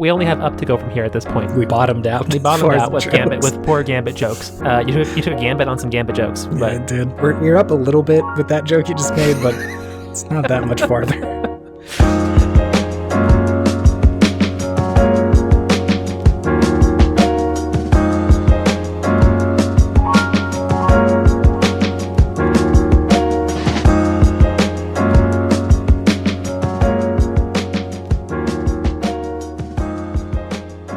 We only have up to go from here at this point. We bottomed out. We bottomed out with Gambit, with poor Gambit jokes. You took a Gambit on some Gambit jokes. But... Yeah, I did. You're up a little bit with that joke you just made, but it's not that much farther.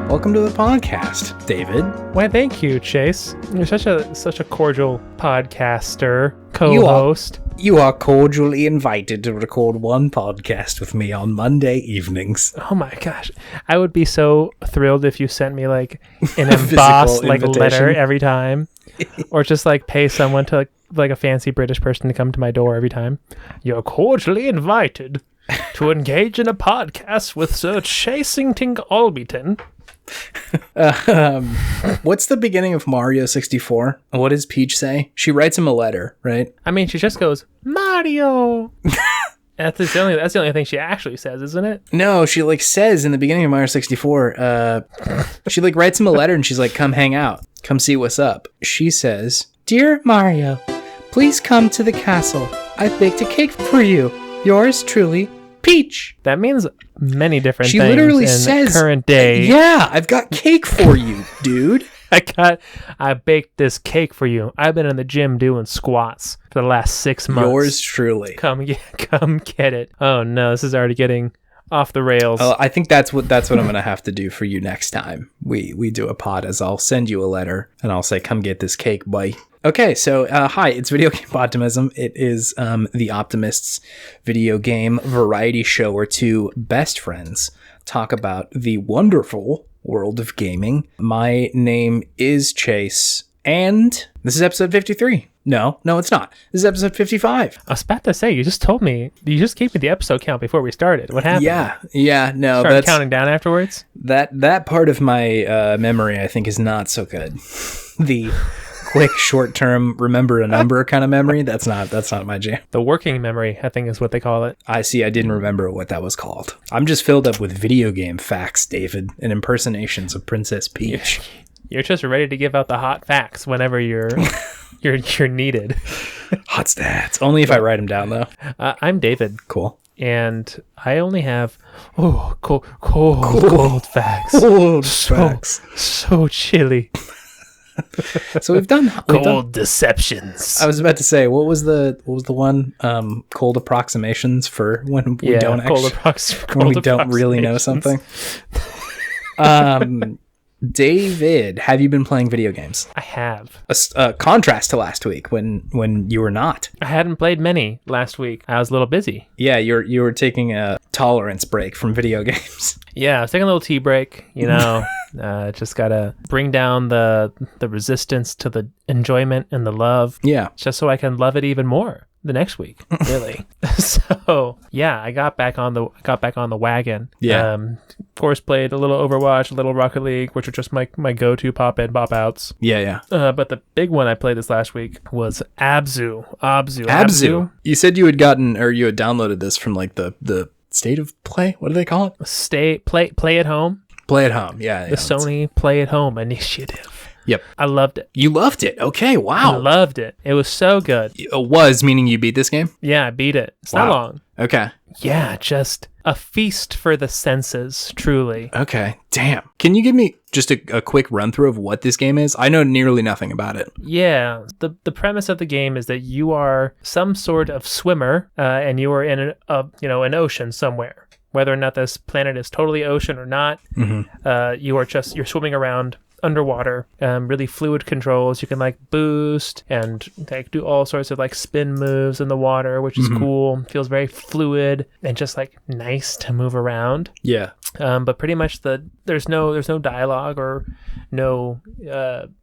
Welcome to the podcast, David. Why, thank you, Chase. You're such a cordial podcaster, co-host. You are cordially invited to record one podcast with me on Monday evenings. Oh my gosh. I would be so thrilled if you sent me like an embossed like letter every time. Or just like pay someone to like a fancy British person to come to my door every time. You're cordially invited to engage in a podcast with Sir Chasington Albiton. What's the beginning of Mario 64? What does Peach say? She writes him a letter, right? I mean, she just goes, Mario! That's the only thing she actually says, isn't it? No, she like says in the beginning of Mario 64, she like writes him a letter and she's like, come hang out. Come see what's up. She says, Dear Mario, please come to the castle. I've baked a cake for you. Yours truly, Peach. That means many different she things. She literally says, current day. Yeah, I've got cake for you, dude. I baked this cake for you. I've been in the gym doing squats for the last 6 months. Yours truly. Come get it. Oh no, this is already getting off the rails. I think that's what I'm gonna have to do for you next time we do a pod. Is I'll send you a letter and I'll say, come get this cake, boy. Okay, so hi, it's Video Game Podtimism. It is the Optimists video game variety show where two best friends talk about the wonderful world of gaming. My name is Chase, and this is episode 53. No, it's not. This is episode 55. I was about to say, you just told me, you just gave me the episode count before we started. What happened? Yeah, no. Started counting down afterwards? That part of my memory, I think, is not so good. The quick, short-term, remember a number kind of memory, that's not my jam. The working memory, I think, is what they call it. I see. I didn't remember what that was called. I'm just filled up with video game facts, David, and impersonations of Princess Peach. You're just ready to give out the hot facts whenever you're needed. Hot stats. Only if I write them down, though. I'm David. Cool. And I only have cold facts. Cold facts. So chilly. So we've done deceptions. I was about to say, what was the one? Cold approximations for when we don't really know something. David, have you been playing video games? I have. A contrast to last week when you were not. I hadn't played many last week. I was a little busy. Yeah, you were taking a tolerance break from video games. Yeah, I was taking a little tea break, just gotta bring down the resistance to the enjoyment and the love. Yeah. Just so I can love it even more the next week, really. So yeah, I got back on the wagon. Yeah. Of course, played a little Overwatch, a little Rocket League, which are just my go-to pop in, pop outs. Yeah. But the big one I played this last week was Abzû. Abzû. You said you had downloaded this from like the State of Play. What do they call it? Play at home. Play at home. Yeah. The Sony Play at Home initiative. Yep. I loved it. You loved it. Okay, wow. I loved it. It was so good. It was, meaning you beat this game? Yeah, I beat it. It's not long. Okay. Yeah, just a feast for the senses, truly. Okay, damn. Can you give me just a quick run through of what this game is? I know nearly nothing about it. Yeah, the premise of the game is that you are some sort of swimmer, and you are in an ocean somewhere. Whether or not this planet is totally ocean or not, you're swimming around underwater, really fluid controls. You can like boost and like do all sorts of like spin moves in the water, which is cool. Feels very fluid and just like nice to move around. Yeah. But pretty much there's no dialogue or no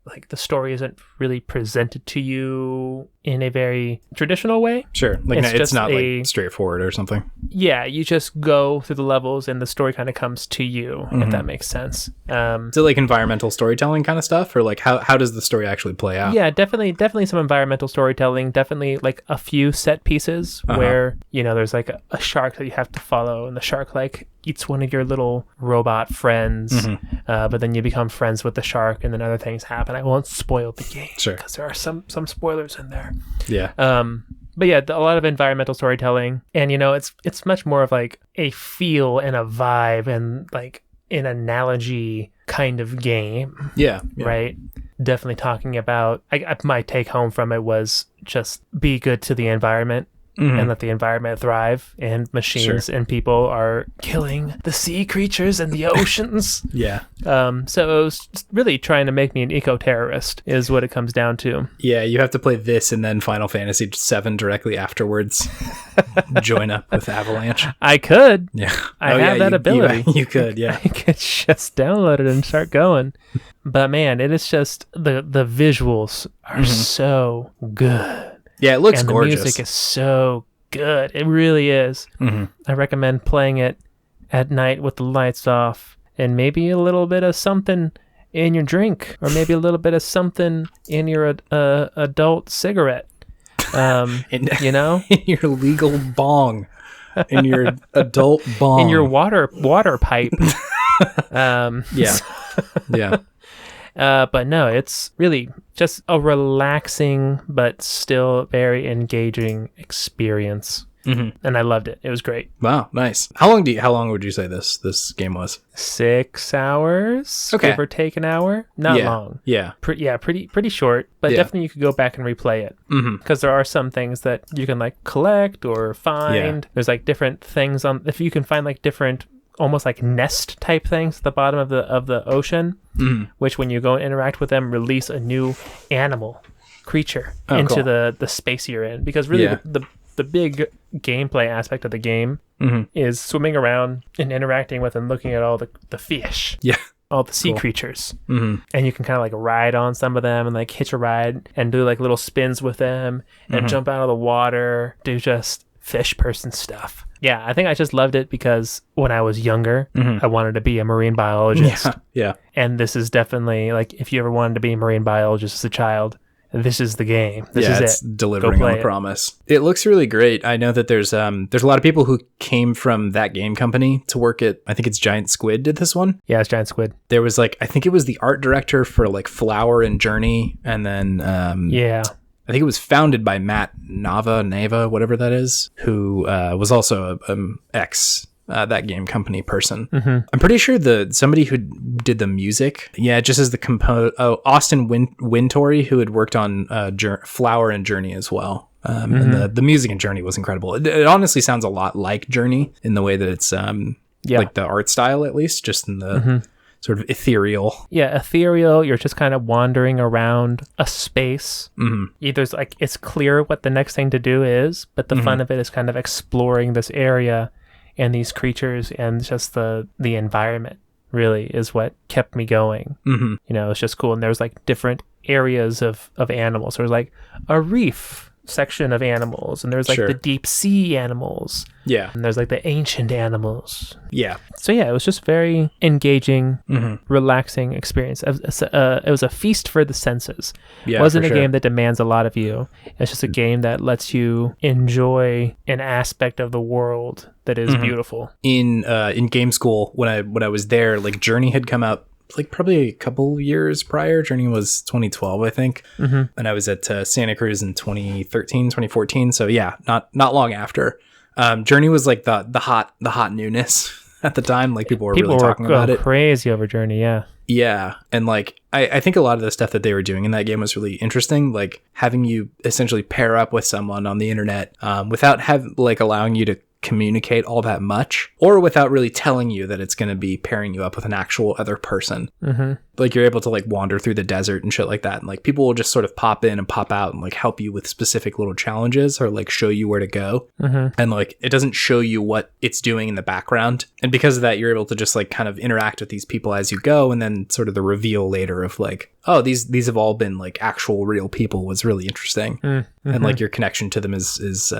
like the story isn't really presented to you in a very traditional way. Sure. Like it's not like straightforward or something. Yeah, you just go through the levels and the story kind of comes to you, if that makes sense. Is it like environmental storytelling kind of stuff, or like how does the story actually play out? Yeah, definitely some environmental storytelling. Definitely like a few set pieces where there's like a shark that you have to follow, and the shark like eats one of your little robot friends, but then you become friends with the shark, and then other things happen. I won't spoil the game because there are some spoilers in there. Yeah. But yeah, a lot of environmental storytelling, and it's much more of like a feel and a vibe and like an analogy kind of game. Yeah. Right. Definitely talking about. My take home from it was just be good to the environment. And let the environment thrive, and machines and people are killing the sea creatures and the oceans. Yeah. So it was really trying to make me an eco-terrorist is what it comes down to. Yeah, you have to play this and then Final Fantasy VII directly afterwards. Join up with Avalanche. I could. Yeah. I have that ability. You could, yeah. I could just download it and start going. But man, it is just the visuals are so good. Yeah, it looks and gorgeous. The music is so good. It really is. I recommend playing it at night with the lights off and maybe a little bit of something in your drink or maybe a little bit of something in your adult cigarette. In your legal bong. In your adult bong. In your water pipe. Yeah. Yeah. But no, it's really just a relaxing but still very engaging experience. And I loved it. It was great. Wow, nice. How long would you say this game was? 6 hours, okay, give or take an hour. Not long. Yeah, pretty short. But definitely you could go back and replay it because there are some things that you can like collect or find. There's like different things if you can find like different, almost like nest type things at the bottom of the ocean, which when you go and interact with them, release a new creature into the space you're in. Because really the big gameplay aspect of the game is swimming around and interacting with and looking at all the fish. Yeah. All the sea creatures. And you can kind of like ride on some of them and like hitch a ride and do like little spins with them and jump out of the water, do just fish person stuff. Yeah, I think I just loved it because when I was younger, I wanted to be a marine biologist. Yeah. And this is definitely like, if you ever wanted to be a marine biologist as a child, this is the game. This is it's delivering on the promise. It looks really great. I know that there's a lot of people who came from that game company to work at, I think it's Giant Squid did this one. Yeah, it's Giant Squid. There was like, I think it was the art director for like Flower and Journey, and then I think it was founded by Matt Nava, whatever that is, who was also an ex that game company person. I'm pretty sure somebody who did the music, just as the Austin Wintory, who had worked on Flower and Journey as well. And the music in Journey was incredible. It honestly sounds a lot like Journey in the way that it's like the art style, at least, just in the sort of ethereal. Yeah, ethereal. You're just kind of wandering around a space. Either it's clear what the next thing to do is, but the fun of it is kind of exploring this area and these creatures and just the environment really is what kept me going. It's just cool. And there's like different areas of animals. There's like a reef section of animals, and there's like the deep sea animals, and there's like the ancient animals. So it was just very engaging, relaxing experience. It was a feast for the senses. It wasn't a game that demands a lot of you. It's just a game that lets you enjoy an aspect of the world that is beautiful. In game school, when I was there, like Journey had come out like probably a couple years prior. Journey was 2012, I think. And I was at Santa Cruz in 2014. So not long after. Journey was like the hot newness at the time. Like people were really talking about it. Crazy over Journey. Yeah. And like, I think a lot of the stuff that they were doing in that game was really interesting. Like having you essentially pair up with someone on the internet, without allowing you to communicate all that much, or without really telling you that it's going to be pairing you up with an actual other person. Like you're able to like wander through the desert and shit like that, and like people will just sort of pop in and pop out and like help you with specific little challenges or like show you where to go. And like it doesn't show you what it's doing in the background, and because of that you're able to just like kind of interact with these people as you go, and then sort of the reveal later of like, oh, these have all been like actual real people was really interesting. And like your connection to them is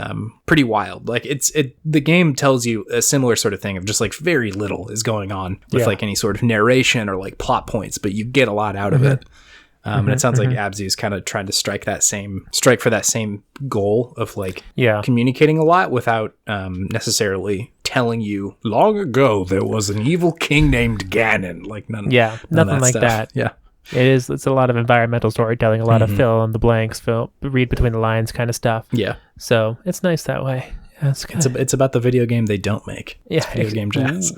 pretty wild. Like the game tells you a similar sort of thing of just like very little is going on with like any sort of narration or like plot points, but you get a lot out of it. And it sounds like Abzu is kind of trying to strike for that same goal of like communicating a lot without necessarily telling you, long ago there was an evil king named Ganon. Like none nothing like stuff. that. Yeah. It's a lot of environmental storytelling, a lot of fill in the blanks, read between the lines kind of stuff. Yeah. So it's nice that way. That's good. It's about the video game they don't make. Yeah. It's video game jazz.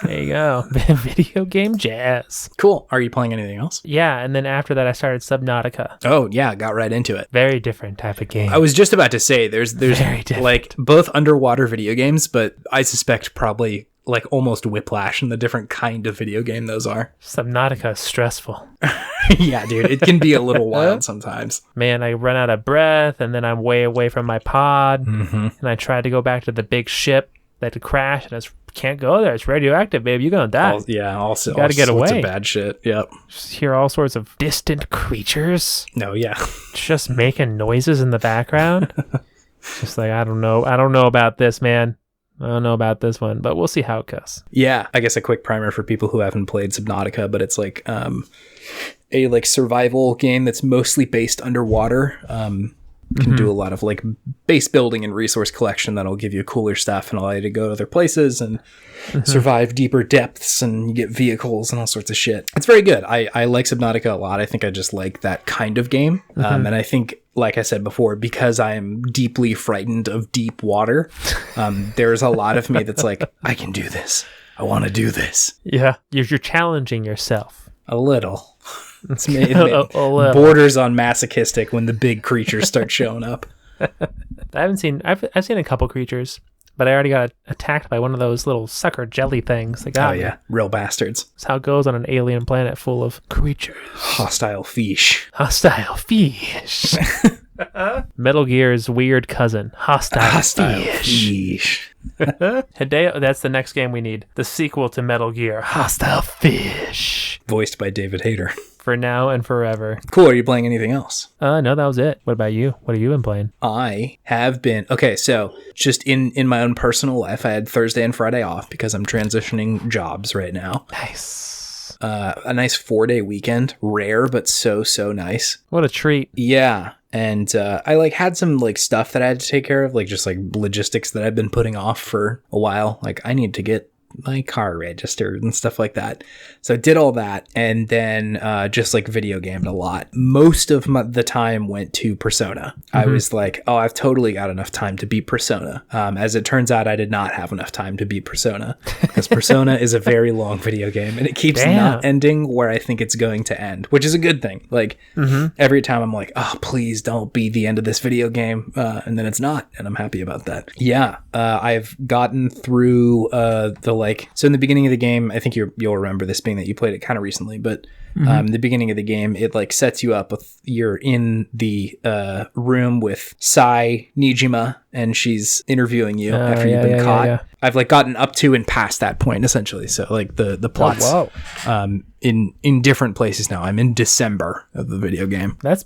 There you go. Video game jazz. Cool. Are you playing anything else? Yeah, and then after that I started Subnautica. Oh, yeah, got right into it. Very different type of game. I was just about to say there's Very different. like both underwater video games, but I suspect probably like almost Whiplash in the different kind of video game those are. Subnautica is stressful. Yeah, dude, it can be a little wild sometimes. Man, I run out of breath, and then I'm way away from my pod, Mm-hmm. and I tried to go back to the big ship that crashed, and I can't go there. It's radioactive, babe. You're gonna die. Also, you gotta get sorts away. of bad shit. Yep. Just hear all sorts of distant creatures No, yeah. just making noises in the background. Just like, I don't know about this, man. I don't know about this one, but we'll see how it goes. Yeah, I guess a quick primer for people who haven't played Subnautica, but it's like a like survival game that's mostly based underwater. Can do a lot of like base building and resource collection that'll give you cooler stuff and allow you to go to other places and survive deeper depths, and you get vehicles and all sorts of shit. It's very good. I like Subnautica a lot. I think I just like that kind of game. And I think, like I said before, because I am deeply frightened of deep water, there's a lot of me that's like, I can do this. I want to do this. Yeah, you're challenging yourself. A little. It's made, A little. borders on masochistic when the big creatures start showing up. I've seen a couple creatures, but I already got attacked by one of those little sucker jelly things. They got me. Yeah, real bastards. That's how it goes on an alien planet full of creatures. Hostile fish. Hostile fish. Metal Gear's weird cousin. Hostile fish. Hideo, that's the next game we need. The sequel to Metal Gear. Hostile Fish. Voiced by David Hayter. For now and forever. Cool. Are you playing anything else? No, that was it. What about you? What have you been playing? I have been. Okay, so just in my own personal life, I had Thursday and Friday off because I'm transitioning jobs right now. Nice. A nice 4-day weekend. Rare, but so nice. What a treat. Yeah. And I like had some like stuff that I had to take care of, like just like logistics that I've been putting off for a while. Like I need to get my car registered and stuff like that. So I did all that, and then just like video gamed a lot. Most of the time went to Persona. I was like, oh, I've totally got enough time to beat Persona. As it turns out, I did not have enough time to beat Persona, because Persona is a very long video game, and it keeps not ending where I think it's going to end, which is a good thing. Like every time I'm like, oh, please don't be the end of this video game, and then it's not, and I'm happy about that. Yeah, I've gotten through so in the beginning of the game, I think you'll remember this being that you played it kind of recently, but the beginning of the game, it like sets you up with, you're in the room with Sai Nijima, and she's interviewing you after you've been caught. Yeah. I've like gotten up to and past that point essentially. So like the plots in different places now. I'm in December of the video game. That's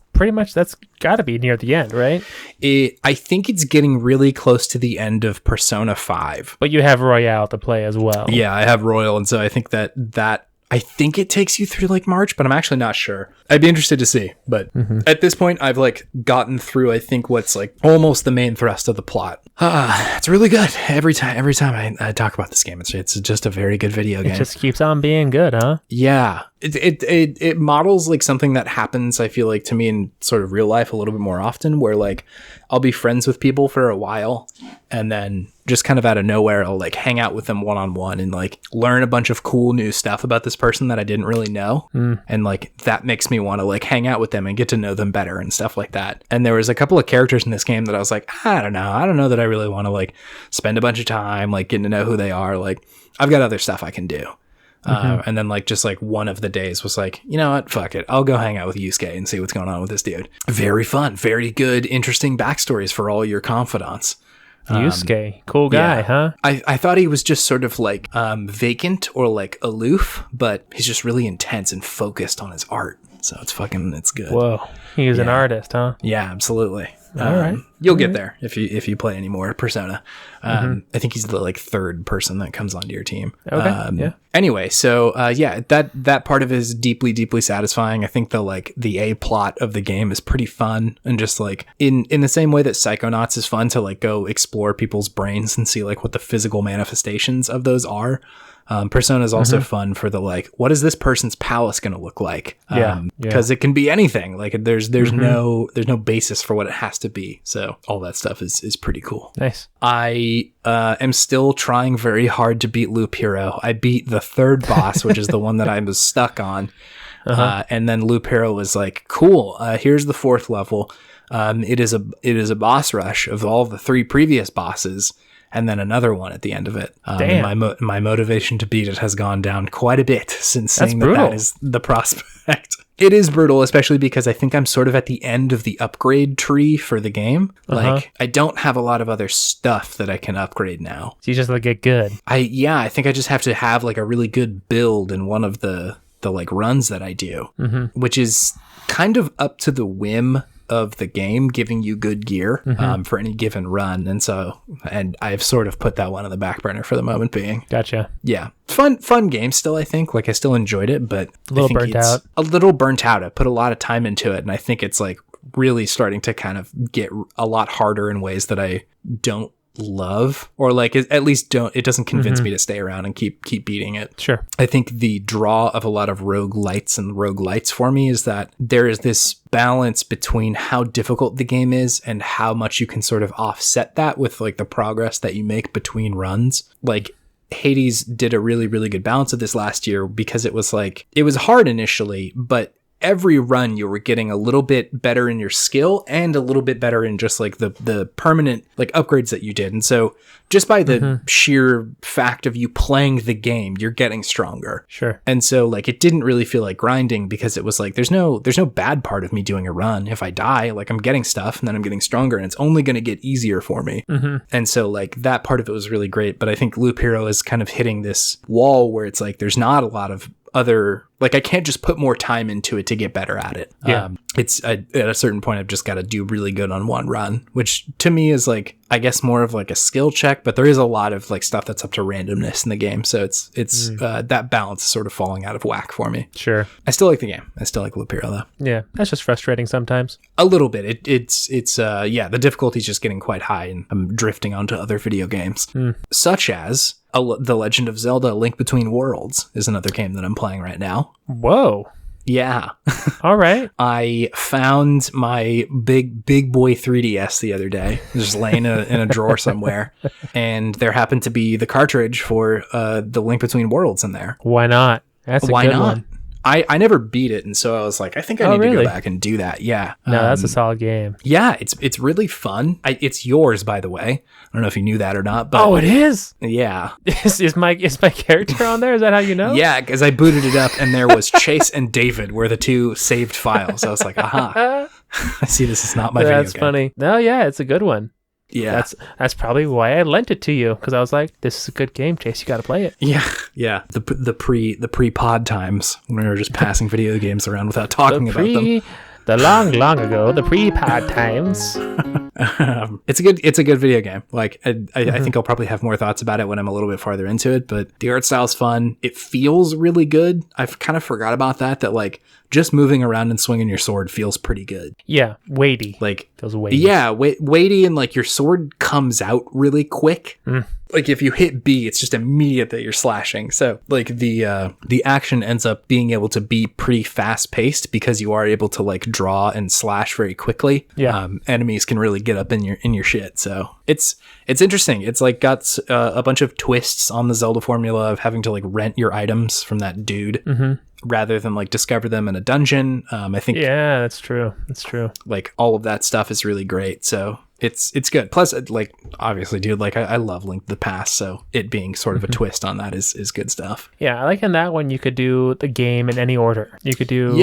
got to be near the end, right? I think it's getting really close to the end of Persona 5. But you have Royale to play as well. Yeah, I have Royal, and so I think that I think it takes you through like March, but I'm actually not sure. I'd be interested to see. But at this point, I've like gotten through, I think, what's like almost the main thrust of the plot. It's really good. Every time I talk about this game, it's just a very good video game. It just keeps on being good, huh? Yeah. It models like something that happens, I feel like, to me in sort of real life a little bit more often, where like I'll be friends with people for a while, and then just kind of out of nowhere, I'll like hang out with them one-on-one and like learn a bunch of cool new stuff about this person that I didn't really know. And like that makes me want to like hang out with them and get to know them better and stuff like that. And there was a couple of characters in this game that I was like, I don't know that I really want to like spend a bunch of time like getting to know who they are. Like I've got other stuff I can do. And then like just like one of the days was like, you know what, fuck it, I'll go hang out with Yusuke and see what's going on with this dude. Very fun, very good, interesting backstories for all your confidants. Yusuke, cool guy, huh? I thought he was just sort of like vacant or like aloof, but he's just really intense and focused on his art. So it's good. Whoa, he's an artist, huh? Yeah, absolutely. All right. You'll get there if you play any more Persona. I think he's the third person that comes onto your team. Okay. Yeah. Anyway, so that part of it is deeply, deeply satisfying. I think the A plot of the game is pretty fun, and just in the same way that Psychonauts is fun to go explore people's brains and see what the physical manifestations of those are. Persona is also fun for the what is this person's palace going to look like? Because it can be anything. There's no basis for what it has to be. So all that stuff is pretty cool. Nice. I am still trying very hard to beat Loop Hero. I beat the third boss, which is the one that I was stuck on. And then Loop Hero was cool. Here's the fourth level. It is a boss rush of all the 3 previous bosses, and then another one at the end of it. My motivation to beat it has gone down quite a bit since seeing that is the prospect. It is brutal, especially because I think I'm sort of at the end of the upgrade tree for the game. I don't have a lot of other stuff that I can upgrade now. So you just get good. I think I just have to have a really good build in one of the runs that I do, which is kind of up to the whim of the game giving you good gear for any given run, and I've sort of put that one on the back burner for the moment being. Gotcha. Yeah, fun game still. I think I still enjoyed it, but a little burnt out. A little burnt out. I put a lot of time into it, and I think it's really starting to kind of get a lot harder in ways that I don't love, or at least it doesn't convince me to stay around and keep beating it. Sure. I think the draw of a lot of roguelites and roguelites for me is that there is this balance between how difficult the game is and how much you can sort of offset that with the progress that you make between runs. Hades did a really, really good balance of this last year, because it was it was hard initially, but every run you were getting a little bit better in your skill and a little bit better in just the permanent upgrades that you did. And so just by the sheer fact of you playing the game, you're getting stronger. Sure. And so it didn't really feel like grinding, because it was there's no bad part of me doing a run. If I die, I'm getting stuff, and then I'm getting stronger, and it's only going to get easier for me. And so that part of it was really great. But I think Loop Hero is kind of hitting this wall where it's there's not a lot of other, I can't just put more time into it to get better at it. It's at a certain point I've just got to do really good on one run, which to me is I guess more of a skill check, but there is a lot of stuff that's up to randomness in the game, so it's that balance is sort of falling out of whack for me. Sure. I still like the game. I still like Loop Hero though. Yeah, that's just frustrating sometimes. A little bit. It's the difficulty's just getting quite high, and I'm drifting onto other video games, such as The Legend of Zelda: Link Between Worlds is another game that I'm playing right now. Whoa. Yeah. All right. I found my big boy 3DS the other day, just laying in a drawer somewhere, and there happened to be the cartridge for The Link Between Worlds in there. Why not? That's a good one. I never beat it, and so I was I think I need to go back and do that. Yeah. No, that's a solid game. Yeah, it's really fun. It's yours, by the way. I don't know if you knew that or not, but it is. Yeah. Is my character on there? Is that how you know? Yeah, because I booted it up, and there was Chase and David were the 2 saved files. I was aha. I see this is not my video game. That's funny. No, yeah, it's a good one. Yeah, that's probably why I lent it to you, because I was this is a good game, Chase. You got to play it. Yeah. The pre pod times when we were just passing video games around without talking about them. The long ago, the pre-pod times. It's a good video game. I think I'll probably have more thoughts about it when I'm a little bit farther into it, but the art style's fun. It feels really good. I've kind of forgot about that just moving around and swinging your sword feels pretty good. Yeah, weighty. Feels weighty. Yeah, weighty, and your sword comes out really quick. If you hit B, it's just immediate that you're slashing. So the action ends up being able to be pretty fast paced, because you are able to draw and slash very quickly. Yeah. Enemies can really get up in your shit. So it's interesting. It's got a bunch of twists on the Zelda formula of having to rent your items from that dude. Rather than discover them in a dungeon. I think that's true. All of that stuff is really great. So it's good. Plus, obviously, dude, I love Link to the Past, so it being sort of a twist on that is good stuff. Yeah, I like in that one you could do the game in any order. You could do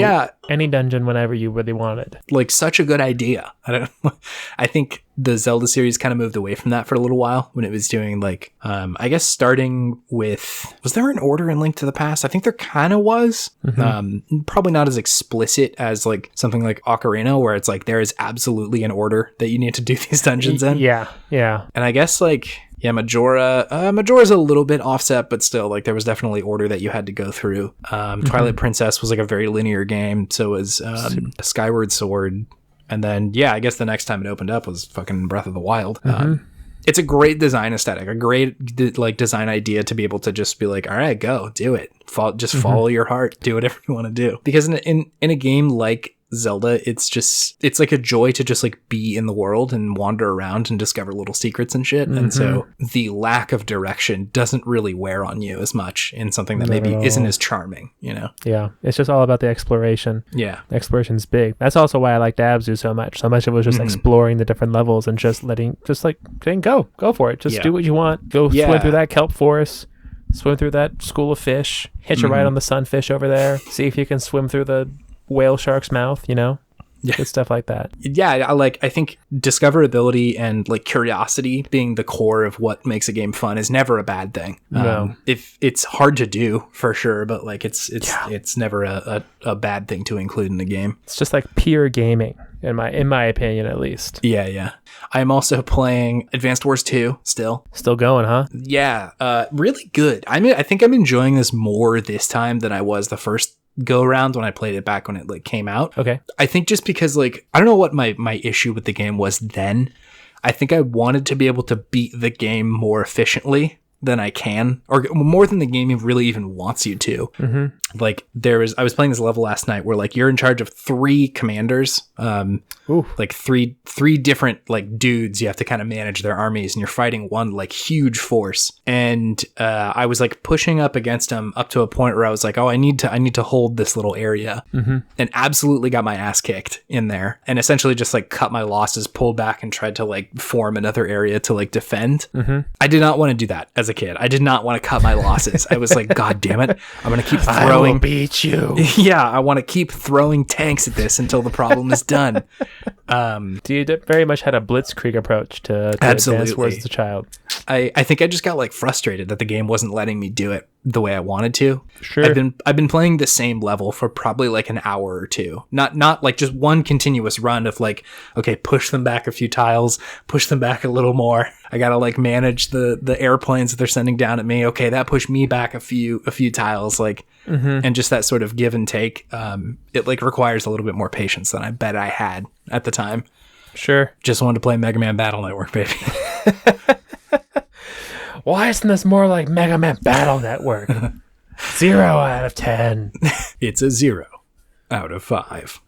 any dungeon whenever you really wanted. Such a good idea. I think the Zelda series kind of moved away from that for a little while when it was doing like, I guess starting with, was there an order in Link to the Past? I think there kind of was. Probably not as explicit as like something like Ocarina, where it's like there is absolutely an order that you need to do these dungeons in. Yeah. And I guess like, yeah, Majora's a little bit offset, but still, like, there was definitely order that you had to go through. Twilight Princess was like a very linear game, so was Skyward Sword. And then, yeah, I guess the next time it opened up was fucking Breath of the Wild. It's a great design aesthetic, a great like design idea to be able to just be like, all right, go, do it. Follow your heart, do whatever you want to do. Because in a game like Zelda, it's like a joy to just like be in the world and wander around and discover little secrets and shit. And so the lack of direction doesn't really wear on you as much in something that maybe isn't as charming, you know? Yeah, it's just all about the exploration. Yeah. Exploration's big. That's also why I liked Abzu so much. So much of it was just exploring the different levels and just saying go for it. Just do what you want. Go swim through that kelp forest, swim through that school of fish, hitch a ride on the sunfish over there, see if you can swim through the whale shark's mouth, you know? Good stuff like that. Yeah, I think discoverability and like curiosity being the core of what makes a game fun is never a bad thing. No. If it's hard to do for sure, but like it's never a bad thing to include in the game. It's just like pure gaming in my opinion, at least. Yeah. I'm also playing Advanced Wars 2 still going, huh? Yeah, really good. I think I'm enjoying this more this time than I was the first go around when I played it back when it like came out. Okay. I think just because like I don't know what my issue with the game was then. I think I wanted to be able to beat the game more efficiently than I can, or more than the game really even wants you to. Like I was playing this level last night where like you're in charge of 3 commanders, like three different like dudes. You have to kind of manage their armies, and you're fighting one like huge force. And I was like pushing up against them up to a point where I was like, oh, I need to hold this little area, and absolutely got my ass kicked in there, and essentially just like cut my losses, pulled back, and tried to like form another area to like defend. I did not want to do that as a kid. I did not want to cut my losses. I was like, God damn it, I'm gonna keep throwing. I will beat you. Yeah, I want to keep throwing tanks at this until the problem is done. You very much had a blitzkrieg approach to Advanced Wars as a child. I think I just got like frustrated that the game wasn't letting me do it the way I wanted to. Sure. I've been playing the same level for probably like an hour or two. Not like just one continuous run of like, okay, push them back a few tiles, push them back a little more. I gotta like manage the airplanes that they're sending down at me. Okay, that pushed me back a few tiles, like, and just that sort of give and take. It like requires a little bit more patience than I bet I had at the time. Sure. Just wanted to play Mega Man Battle Network, baby. Why isn't this more like Mega Man Battle Network? 0 out of 10. It's a 0 out of 5.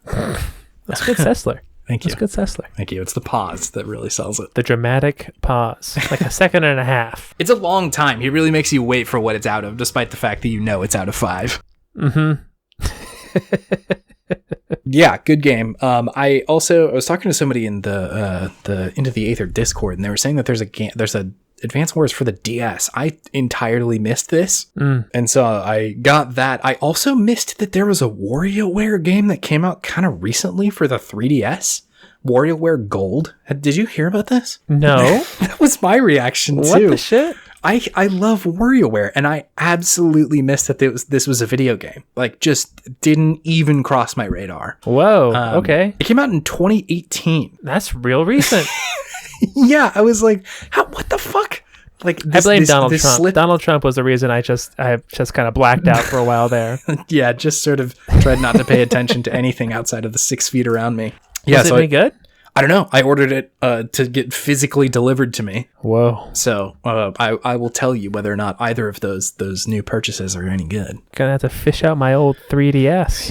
That's good, Sessler. Thank you. That's good, Sessler. Thank you. It's the pause that really sells it. The dramatic pause. Like a second and a half. It's a long time. He really makes you wait for what it's out of, despite the fact that you know it's out of 5. Yeah, good game. I was talking to somebody in the Into the Aether Discord, and they were saying that there's a Advance Wars for the DS. I entirely missed this, and so I got that. I also missed that there was a WarioWare game that came out kind of recently for the 3DS. WarioWare Gold. Did you hear about this? No. That was my reaction too. What the shit? I love WarioWare, and I absolutely missed that this was a video game. Like, just didn't even cross my radar. Whoa, okay. It came out in 2018. That's real recent. Yeah, I was like, what the fuck? Like, I blame Donald Trump. Donald Trump was the reason I just kind of blacked out for a while there. Yeah, just sort of tried not to pay attention to anything outside of the 6 feet around me. Yeah, was it any good? I don't know. I ordered it to get physically delivered to me. Whoa. So I will tell you whether or not either of those new purchases are any good. Gonna have to fish out my old 3DS.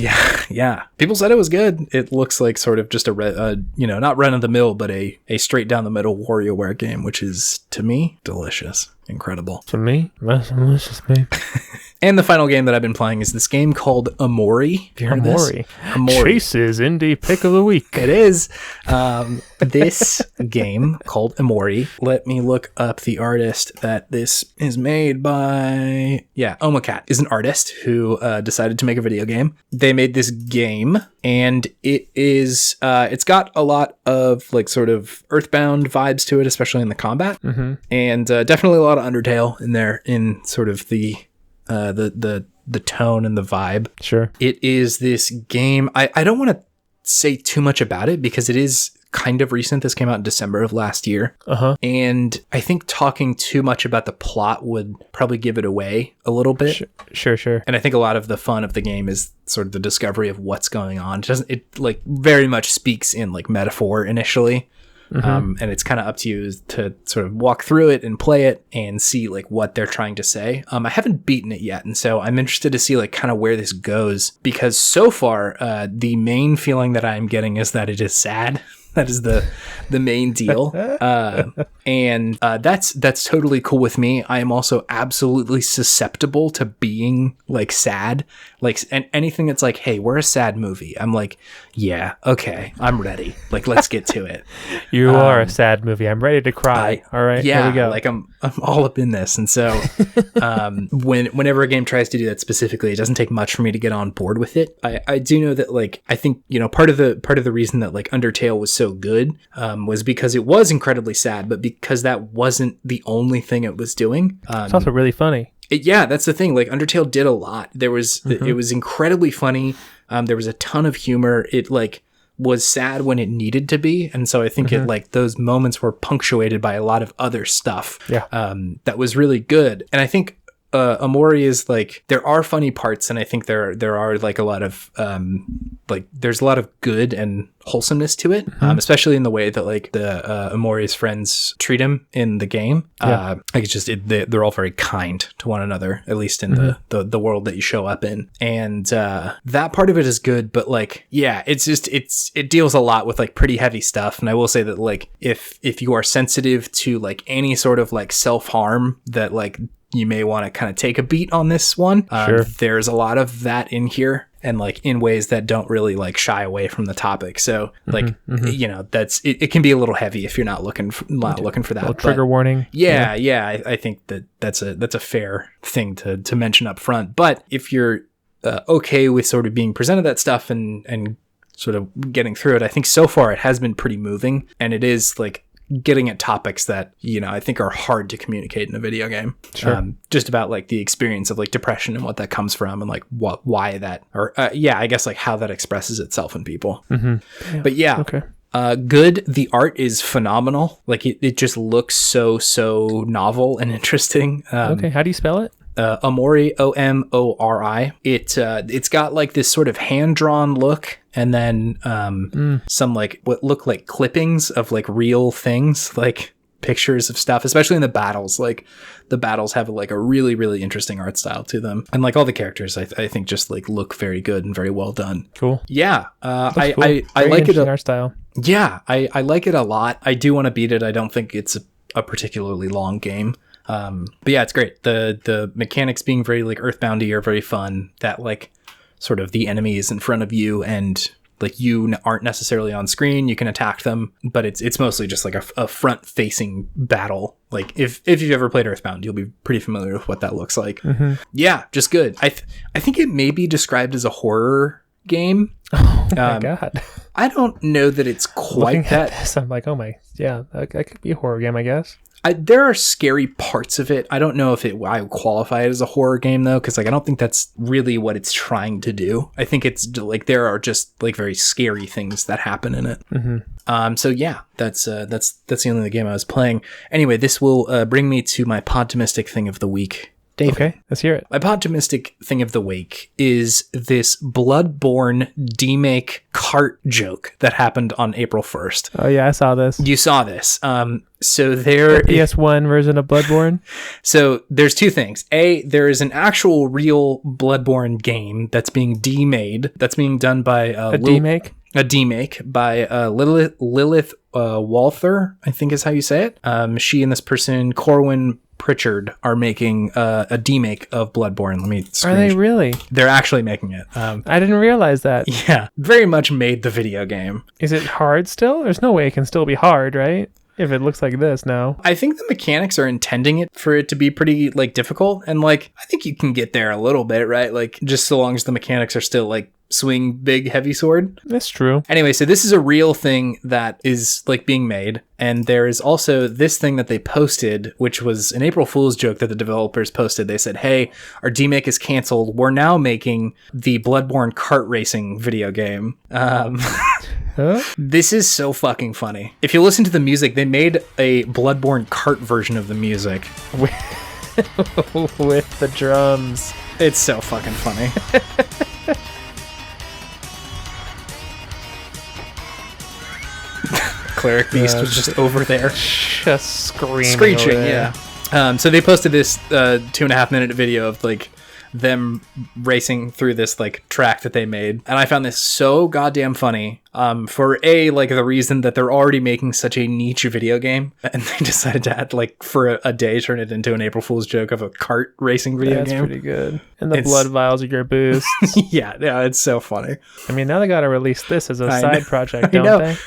Yeah. People said it was good. It looks like sort of just not run of the mill, but a straight down the middle WarioWare game, which is, to me, delicious. Incredible. To me? That's delicious, babe. And the final game that I've been playing is this game called Omori. Have you heard of this? Omori. Chase's Indie Pick of the Week. It is. This game called Omori. Let me look up the artist that this is made by. Yeah, Omacat is an artist who decided to make a video game. They made this game, and it's got a lot of like sort of Earthbound vibes to it, especially in the combat, and definitely a lot of Undertale in there, in sort of the tone and the vibe. Sure. It is this game. I don't want to say too much about it because it is kind of recent. This came out in December of last year. And I think talking too much about the plot would probably give it away a little bit. Sure. And I think a lot of the fun of the game is sort of the discovery of what's going on. It like very much speaks in like metaphor initially. And it's kind of up to you to sort of walk through it and play it and see like what they're trying to say. I haven't beaten it yet, and so I'm interested to see like kind of where this goes, because so far the main feeling that I'm getting is that it is sad. That is the main deal. And that's totally cool with me. I am also absolutely susceptible to being like sad. Like, and anything that's like, hey, we're a sad movie, I'm like, yeah, okay, I'm ready. Like, let's get to it. You are a sad movie. I'm ready to cry. All right, yeah, here we go. Like I'm all up in this. And so whenever a game tries to do that specifically, it doesn't take much for me to get on board with it. I do know that like, I think, you know, part of the reason that like Undertale was so good was because it was incredibly sad, but because that wasn't the only thing it was doing. It's also really funny. Yeah, that's the thing. Like Undertale did a lot. There was it was incredibly funny. There was a ton of humor. It like was sad when it needed to be, and so I think it like those moments were punctuated by a lot of other stuff. Yeah. That was really good. And I think Omori is like, there are funny parts, and I think there are like a lot of like there's a lot of good and wholesomeness to it, especially in the way that like the Omori's friends treat him in the game. Like it's just they're all very kind to one another, at least in the world that you show up in, and that part of it is good. But like, yeah, it's just it deals a lot with like pretty heavy stuff. And I will say that like if you are sensitive to like any sort of like self-harm, that like you may want to kind of take a beat on this one. There's a lot of that in here, and like in ways that don't really like shy away from the topic. So like, you know, that's it can be a little heavy if you're not looking for that. Trigger warning. Yeah. I think that's a fair thing to mention up front. But if you're okay with sort of being presented that stuff and sort of getting through it, I think so far it has been pretty moving, and it is like getting at topics that, you know, I think are hard to communicate in a video game. Sure. Just about like the experience of like depression and what that comes from, and like why that, or I guess like how that expresses itself in people. Yeah. But yeah. Okay. Good. The art is phenomenal. Like it just looks so novel and interesting. Okay. How do you spell it? Omori, Omori. It's got like this sort of hand-drawn look, and then some like what look like clippings of like real things, like pictures of stuff, especially in the battles. Like the battles have like a really, really interesting art style to them, and like all the characters I think just like look very good and very well done. Cool. Yeah. I like it. Art style. Yeah, I like it a lot. I do want to beat it. I don't think it's a particularly long game. But yeah, it's great. The mechanics being very like Earthboundy are very fun. That like sort of the enemy is in front of you, and like you aren't necessarily on screen. You can attack them, but it's mostly just like a front facing battle. Like if you've ever played Earthbound, you'll be pretty familiar with what that looks like. Yeah, just good. I think it may be described as a horror game. Oh my god. I don't know that it's quite that. This, I'm like, oh my, yeah, that could be a horror game, I guess. There are scary parts of it. I don't know if I would qualify it as a horror game though, because like I don't think that's really what it's trying to do. I think it's like there are just like very scary things that happen in it. So yeah, that's the only game I was playing. Anyway, this will bring me to my Podtimistic thing of the week. David. Okay, let's hear it. My Podtimistic thing of the week is this Bloodborne demake cart joke that happened on April 1st. Oh yeah, I saw this. You saw this. So there the PS1 version of Bloodborne. So there's two things. A, there is an actual real Bloodborne game that's being demade. That's being done by a demake. A demake by Lilith Walther, I think is how you say it. She and this person, Corwin Pritchard are making a demake of Bloodborne. Let me Are they really? They're actually making it. I didn't realize that. Yeah, very much made the video game. Is it hard still? There's no way it can still be hard, right? If it looks like this now. I think the mechanics are intending it for it to be pretty like difficult, and like I think you can get there a little bit, right? Like just so long as the mechanics are still like swing big heavy sword. That's true. Anyway, so this is a real thing that is like being made, and there is also this thing that they posted, which was an April Fool's joke that the developers posted. They said, "Hey, our demake is canceled. We're now making the Bloodborne kart racing video game." Huh? This is so fucking funny. If you listen to the music, they made a Bloodborne kart version of the music with the drums. It's so fucking funny. Cleric Beast was just over there. Just screaming. Screeching, yeah. So they posted this 2.5 minute video of like them racing through this like track that they made. And I found this so goddamn funny. For like the reason that they're already making such a niche video game, and they decided to add like for a day turn it into an April Fool's joke of a kart racing video game. That's pretty good. And the blood vials are your boosts. yeah, it's so funny. I mean, now they gotta release this as a side project, don't they?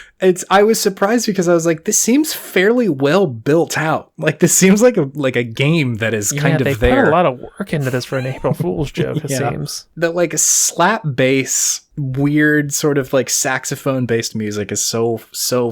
I was surprised because I was like, this seems fairly well built out. Like this seems like a game that is kind of there. They put a lot of work into this for an April Fool's joke, it seems. The like slap bass, weird sort of like saxophone based music is so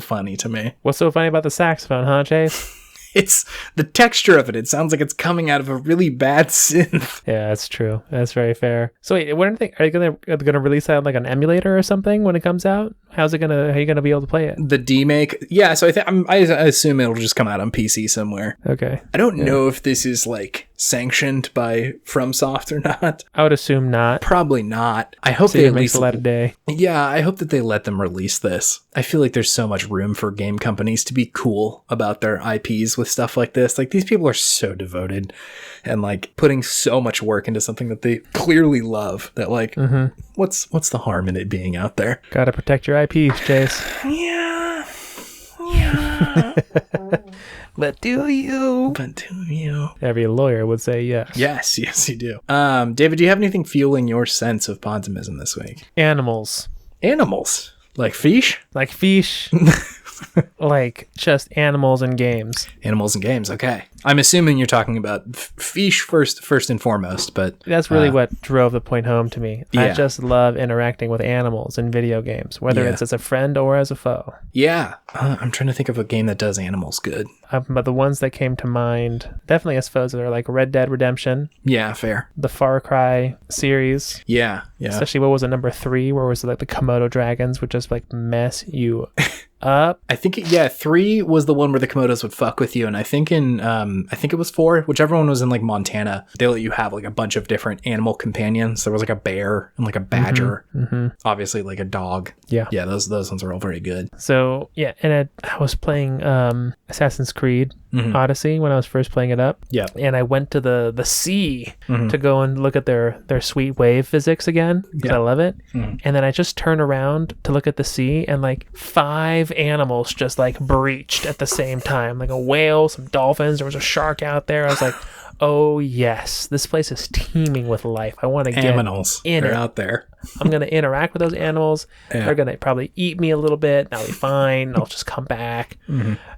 funny to me. What's so funny about the saxophone, huh, Chase? It's the texture of it. It sounds like it's coming out of a really bad synth. Yeah, that's true. That's very fair. So wait, what do you think? Are you gonna release that on like an emulator or something when it comes out? How are you gonna be able to play it? The demake, yeah. So I assume it'll just come out on PC somewhere. Okay. I don't know if this is like sanctioned by FromSoft or not. I would assume not. Probably not. I hope they at least let a day. Yeah, I hope that they let them release this. I feel like there's so much room for game companies to be cool about their IPs with stuff like this. Like these people are so devoted and like putting so much work into something that they clearly love that like what's the harm in it being out there? Gotta protect your IPs, Chase. Yeah. But do you? Every lawyer would say yes. Yes, you do. David, do you have anything fueling your sense of Podtimism this week? Animals. Like fish? Like fish. Like just animals and games. Animals and games, okay. I'm assuming you're talking about fish first and foremost, but that's really what drove the point home to me. Yeah. I just love interacting with animals in video games, whether it's as a friend or as a foe. Yeah, I'm trying to think of a game that does animals good. But the ones that came to mind, definitely as foes, are like Red Dead Redemption. Yeah, fair. The Far Cry series. Yeah. Especially what was it, number 3, where was it like the Komodo dragons would just like mess you up. I think 3 was the one where the Komodos would fuck with you, and I think I think it was 4, whichever one was in like Montana, they let you have like a bunch of different animal companions. There was like a bear and like a badger, obviously like a dog. Yeah, those ones are all very good. So yeah, and I was playing Assassin's Creed Odyssey when I was first playing it up. Yeah, and I went to the sea to go and look at their sweet wave physics again because I love it. And then I just turned around to look at the sea, and like 5 animals just like breached at the same time, like a whale, some dolphins, there was a shark out there. I was like, oh yes, this place is teeming with life. I want to get animals in it. Out there. I'm going to interact with those animals. They're going to probably eat me a little bit, and I'll be fine. I'll just come back.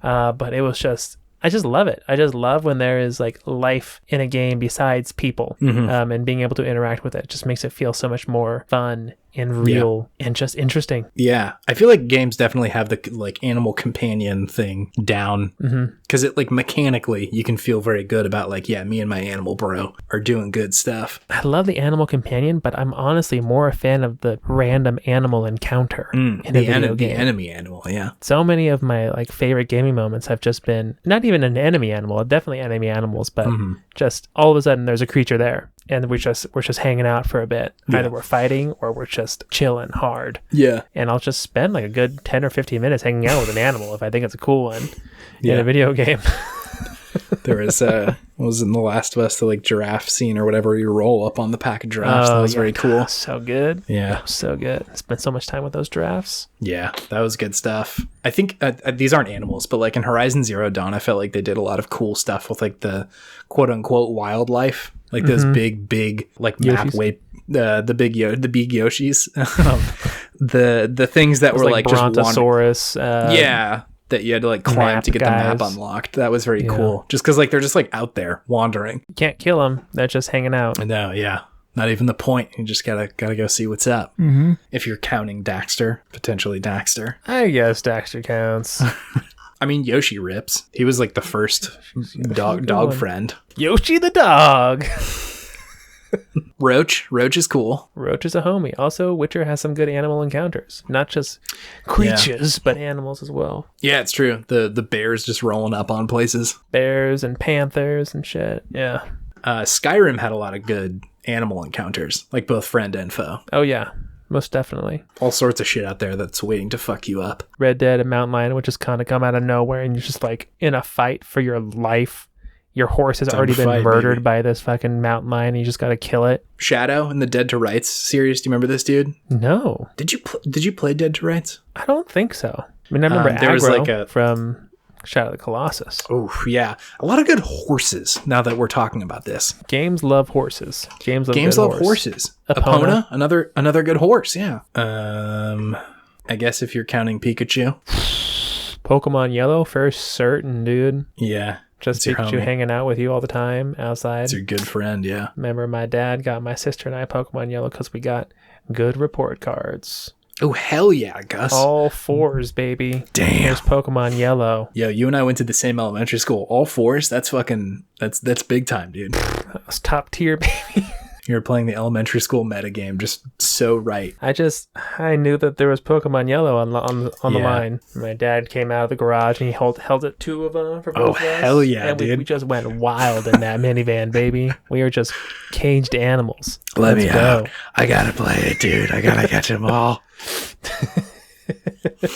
But it was just, I just love it. I just love when there is like life in a game besides people, and being able to interact with it just makes it feel so much more fun and real and just interesting. Yeah, I feel like games definitely have the like animal companion thing down because it like mechanically you can feel very good about like, yeah, me and my animal bro are doing good stuff. I love the animal companion, but I'm honestly more a fan of the random animal encounter in a video game. The enemy animal, yeah. So many of my like favorite gaming moments have just been not even an enemy animal, definitely enemy animals, but just all of a sudden there's a creature there. And we're just hanging out for a bit. Either we're fighting or we're just chilling hard. Yeah. And I'll just spend like a good 10 or 15 minutes hanging out with an animal if I think it's a cool one in a video game. There was what was in The Last of Us, the like giraffe scene or whatever, you roll up on the pack of giraffes. That was very cool. So good. Yeah. So good. Spent so much time with those giraffes. Yeah, that was good stuff. I think these aren't animals, but like in Horizon Zero Dawn, I felt like they did a lot of cool stuff with like the quote unquote wildlife, like those big like map way the big Yoshis, the things that were like just Brontosaurus. That you had to like climb to get the map unlocked. That was very cool. Just because like they're just like out there wandering. You can't kill them. They're just hanging out. No, yeah. Not even the point. You just gotta go see what's up. If you're counting potentially Daxter. I guess Daxter counts. I mean, Yoshi rips. He was like the first dog friend. Yoshi the dog. Roach is cool. Roach is a homie. Also, Witcher has some good animal encounters. Not just creatures, but animals as well. Yeah, it's true. The bears just rolling up on places. Bears and panthers and shit. Yeah. Skyrim had a lot of good animal encounters, like both friend and foe. Oh, yeah. Most definitely. All sorts of shit out there that's waiting to fuck you up. Red Dead and Mountain Lion would just kind of come out of nowhere, and you're just like in a fight for your life. Your horse has already been murdered by this fucking mountain lion, and you just gotta kill it. Shadow in the Dead to Rights series. Do you remember this dude? No. Did you play Dead to Rights? I don't think so. I mean, I remember Aggro from Shadow of the Colossus. Oh, yeah. A lot of good horses, now that we're talking about this. Games love horses. Games love horses. Epona, another good horse, yeah. I guess if you're counting Pikachu. Pokemon Yellow, for certain, dude. Yeah. Just Pikachu hanging out with you all the time outside. It's your good friend, yeah. Remember, my dad got my sister and I Pokemon Yellow because we got good report cards. Oh, hell yeah, Gus. All 4s, baby. Damn. Here's Pokemon Yellow. Yo, you and I went to the same elementary school. All 4s? That's big time, dude. That was top tier, baby. You were playing the elementary school metagame just so right. I knew that there was Pokemon Yellow on the line. My dad came out of the garage and he held it 2 of them for both of us. Oh, hell yeah, and dude. We just went wild in that minivan, baby. We were just caged animals. Let me out. I gotta play it, dude. I gotta catch them all.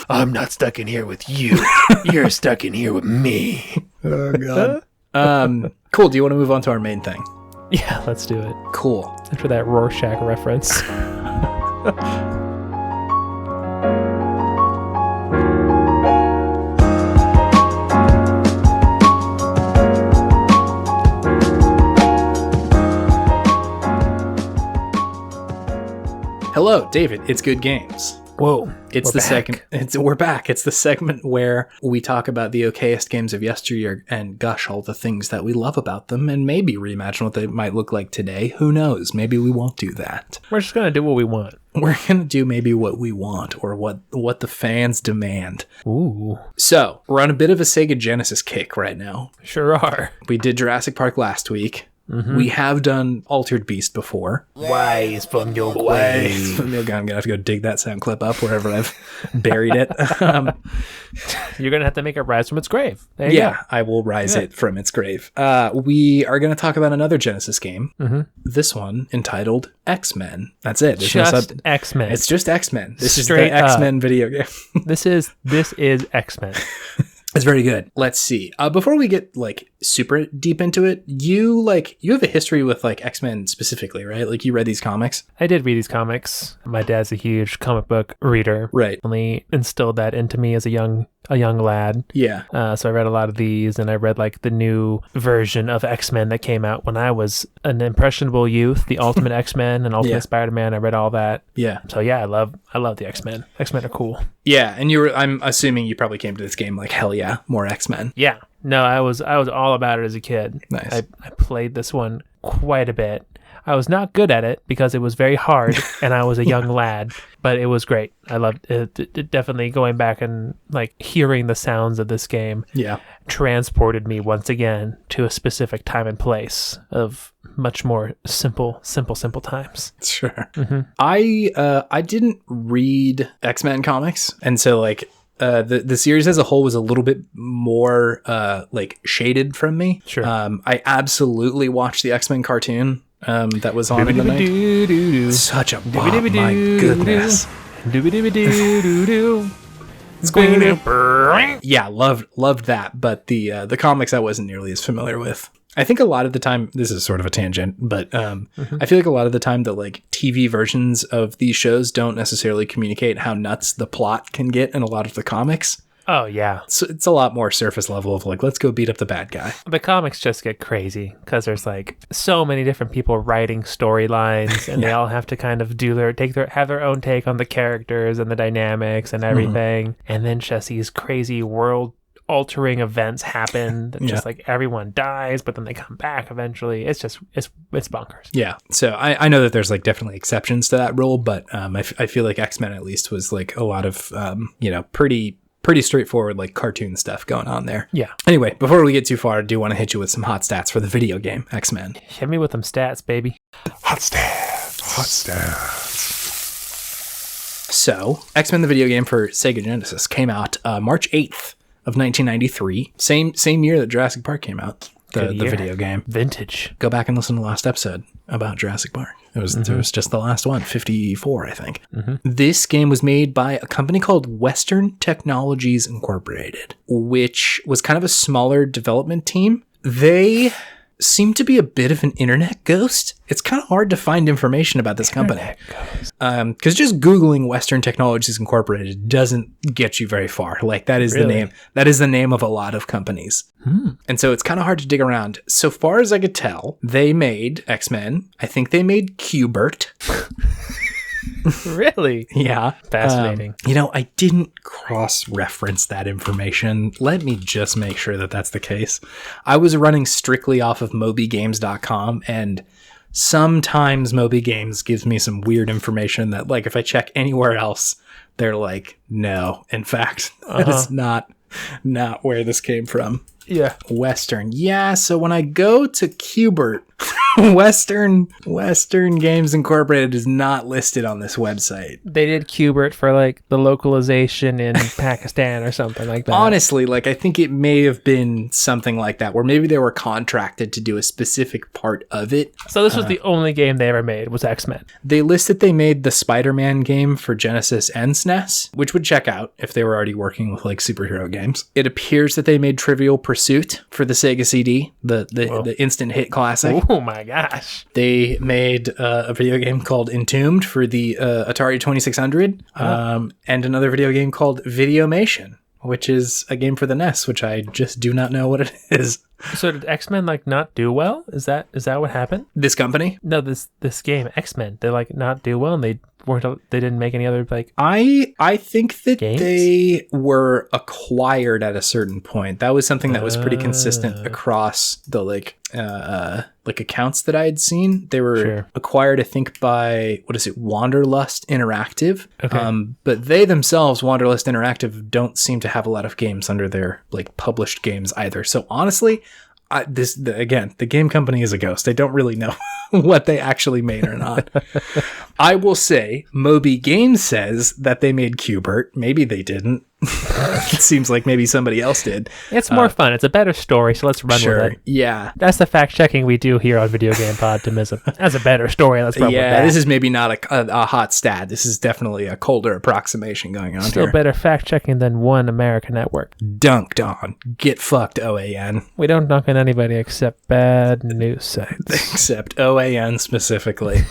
I'm not stuck in here with you. You're stuck in here with me. Oh, God. Cool. Do you want to move on to our main thing? Yeah, let's do it. Cool. After that Rorschach reference. Hello, David. It's Good Games. Whoa. We're back. It's the segment where we talk about the okayest games of yesteryear and gush all the things that we love about them and maybe reimagine what they might look like today. Who knows? Maybe we won't do that. We're just going to do what we want. We're going to do maybe what we want or what the fans demand. Ooh. So, we're on a bit of a Sega Genesis kick right now. Sure are. We did Jurassic Park last week. Mm-hmm. We have done Altered Beast before. Wise from your grave. Wise from your grave. I'm going to have to go dig that sound clip up wherever I've buried it. You're going to have to make it rise from its grave. There you go. I will rise it from its grave. We are going to talk about another Genesis game. Mm-hmm. This one entitled X-Men. That's it. There's just X-Men. It's just X-Men. This is the X-Men video game. This is X-Men. It's very good. Let's see. Before we get like super deep into it, you have a history with like X-Men specifically, right? Like you read these comics? I did read these comics. My dad's a huge comic book reader. Right. Only instilled that into me as a young lad. Yeah. So I read a lot of these, and I read like the new version of X-Men that came out when I was an impressionable youth, the Ultimate X-Men and Ultimate Spider-Man. I read all that. Yeah. So yeah, I love the X-Men. X-Men are cool. Yeah, and I'm assuming you probably came to this game like, hell yeah, more X-Men. Yeah. No, I was all about it as a kid. Nice. I played this one quite a bit. I was not good at it because it was very hard and I was a young lad, but it was great. I loved it. Definitely going back and like hearing the sounds of this game transported me once again to a specific time and place of much more simple times. Sure. Mm-hmm. I didn't read X-Men comics, and so like the series as a whole was a little bit more like shaded from me. Sure. I absolutely watched the X-Men cartoon that was on in the night. Such a bomb, my goodness. Yeah, loved that, but the comics I wasn't nearly as familiar with. I think a lot of the time, this is sort of a tangent, but I feel like a lot of the time the like TV versions of these shows don't necessarily communicate how nuts the plot can get in a lot of the comics. Oh, yeah. So it's a lot more surface level of like, let's go beat up the bad guy. The comics just get crazy because there's like so many different people writing storylines, and they all have to kind of have their own take on the characters and the dynamics and everything. And then just these crazy world-altering events happen that just like everyone dies, but then they come back eventually. It's bonkers. Yeah. So I know that there's like definitely exceptions to that rule, but I feel like X-Men at least was like a lot of pretty straightforward like cartoon stuff going on there. Yeah. Anyway, before we get too far, I do want to hit you with some hot stats for the video game X-Men. Hit me with them stats, baby. Hot stats. So, X-Men the video game for Sega Genesis came out March 8th of 1993. Same year that Jurassic Park came out. The video game. Vintage. Go back and listen to the last episode about Jurassic Park. It was just the last one, 54, I think. This game was made by a company called Western Technologies Incorporated, which was kind of a smaller development team. They seem to be a bit of an internet ghost. It's kind of hard to find information about this company. Because just Googling Western Technologies Incorporated doesn't get you very far. Like that is the name. That is the name of a lot of companies. And so it's kind of hard to dig around. So far as I could tell, they made X-Men. I think they made Q*bert. Really? Yeah. Fascinating. I didn't cross-reference that information. Let me just make sure that that's the case. I was running strictly off of MobyGames.com, and sometimes Moby Games gives me some weird information that, like, if I check anywhere else, they're like, no. In fact, that is not where this came from. Yeah. Western. Yeah, so when I go to Q*bert, Western Games Incorporated is not listed on this website. They did Q*bert for like the localization in Pakistan or something like that. Honestly, like I think it may have been something like that, where maybe they were contracted to do a specific part of it. So this was the only game they ever made, was X-Men. They list that they made the Spider-Man game for Genesis and SNES, which would check out if they were already working with like superhero games. It appears that they made Trivial Pursuit for the Sega CD, the instant hit classic. Oh my gosh. They made a video game called Entombed for the Atari 2600, and another video game called Videomation, which is a game for the NES, which I just do not know what it is. So did X-Men like not do well? Is that what happened? This company? No, this game X-Men. They like not do well, and they didn't make any other like. I think that games? they were acquired at a certain point. That was something that was pretty consistent across the like accounts that I had seen. They were acquired, I think, by Wanderlust Interactive. Okay. But they themselves, Wanderlust Interactive, don't seem to have a lot of games under their like published games either. So honestly, the game company is a ghost. I don't really know what they actually made or not. I will say Moby Games says that they made Q*bert. Maybe they didn't. It seems like maybe somebody else did. It's more fun. It's a better story, so let's run with it. Yeah. That's the fact checking we do here on Video Game Podtimism. That's a better story. Let's run with that. Yeah, this is maybe not a hot stat. This is definitely a colder approximation going on Still here. better fact checking than One American Network. Dunked on. Get fucked, OAN. We don't dunk on anybody except bad news sites. Except OAN specifically.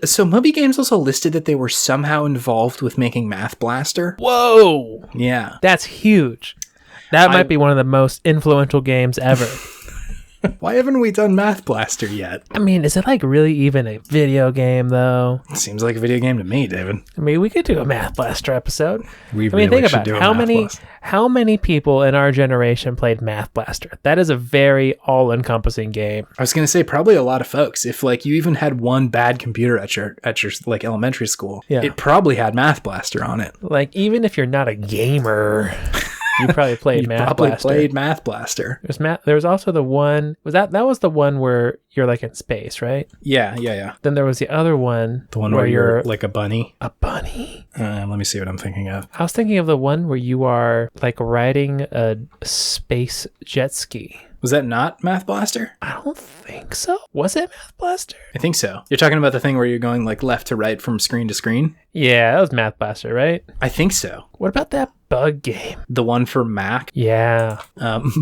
So Moby Games also listed that they were somehow involved with making Math Blaster. Whoa! Yeah. That's huge. That might be one of the most influential games ever. Why haven't we done Math Blaster yet? I mean, is it like really even a video game though? It seems like a video game to me, David. I mean, we could do a Math Blaster episode. Think about it. How many people in our generation played Math Blaster? That is a very all-encompassing game. I was going to say probably a lot of folks. If like you even had one bad computer at your like elementary school, it probably had Math Blaster on it. Like even if you're not a gamer, you probably played Math Blaster. Played Math Blaster. There was also the one. That was the one where you're like in space, right? Yeah. Then there was the other one. The one where you're like a bunny. A bunny. Let me see what I'm thinking of. I was thinking of the one where you are like riding a space jet ski. Was that not Math Blaster? I don't think so. Was it Math Blaster? I think so. You're talking about the thing where you're going like left to right from screen to screen? Yeah, that was Math Blaster, right? I think so. What about that bug game? The one for Mac? Yeah.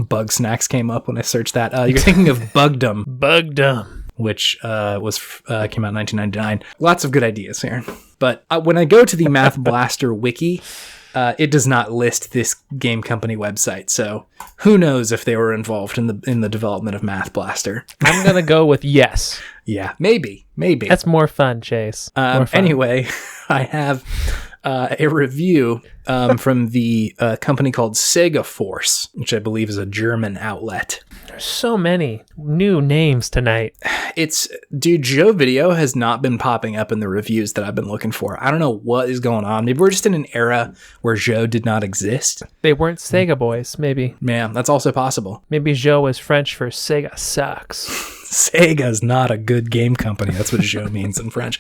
Bug Snacks came up when I searched that. You're thinking of Bugdom. Bugdom. Which came out in 1999. Lots of good ideas here. But when I go to the Math Blaster wiki, it does not list this game company website. So who knows if they were involved in the development of Math Blaster. I'm going to go with yes. Yeah, maybe. That's more fun, Chase. More fun. Anyway, I have a review from the company called Sega Force, which I believe is a German outlet. There's so many new names tonight. Joe Video has not been popping up in the reviews that I've been looking for. I don't know what is going on. Maybe we're just in an era where Joe did not exist. They weren't Sega boys, maybe. Yeah, that's also possible. Maybe Joe was French for Sega sucks. Sega's not a good game company. That's what Joe means in French.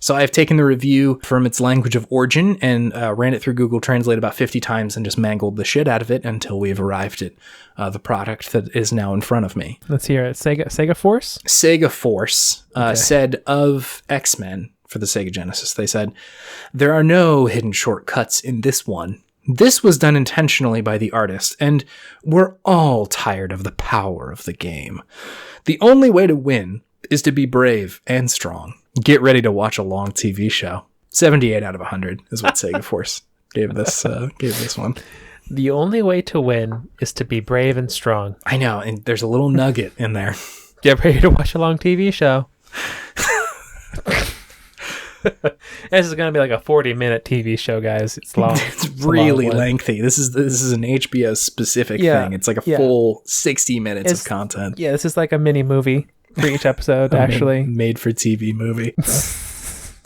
So I've taken the review from its language of origin and ran it through Google Translate about 50 times and just mangled the shit out of it until we've arrived at the product that is now in front of me. Let's hear it. Sega Force? Sega Force said of X-Men for the Sega Genesis, they said, "There are no hidden shortcuts in this one. This was done intentionally by the artist, and we're all tired of the power of the game. The only way to win is to be brave and strong. Get ready to watch a long TV show." 78 out of 100 is what Sega Force gave this one. The only way to win is to be brave and strong. I know, and there's a little nugget in there. Get ready to watch a long TV show. This is going to be like a 40-minute TV show, guys. It's long. It's really lengthy. This is an HBO specific thing. It's like a full 60 minutes of content. Yeah, this is like a mini movie for each episode, actually. Made for TV movie.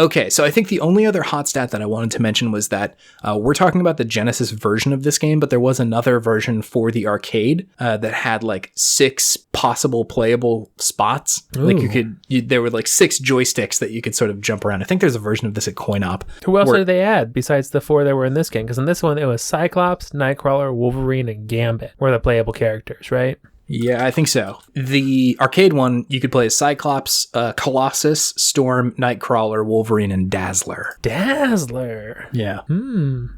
Okay, so I think the only other hot stat that I wanted to mention was that we're talking about the Genesis version of this game, but there was another version for the arcade that had like 6 possible playable spots. Ooh. Like there were like 6 joysticks that you could sort of jump around. I think there's a version of this at Coin-Op. Who else did they add besides the 4 that were in this game? Because in this one, it was Cyclops, Nightcrawler, Wolverine, and Gambit were the playable characters, right? Yeah, I think so. The arcade one, you could play as Cyclops, Colossus, Storm, Nightcrawler, Wolverine, and Dazzler. Dazzler. Yeah.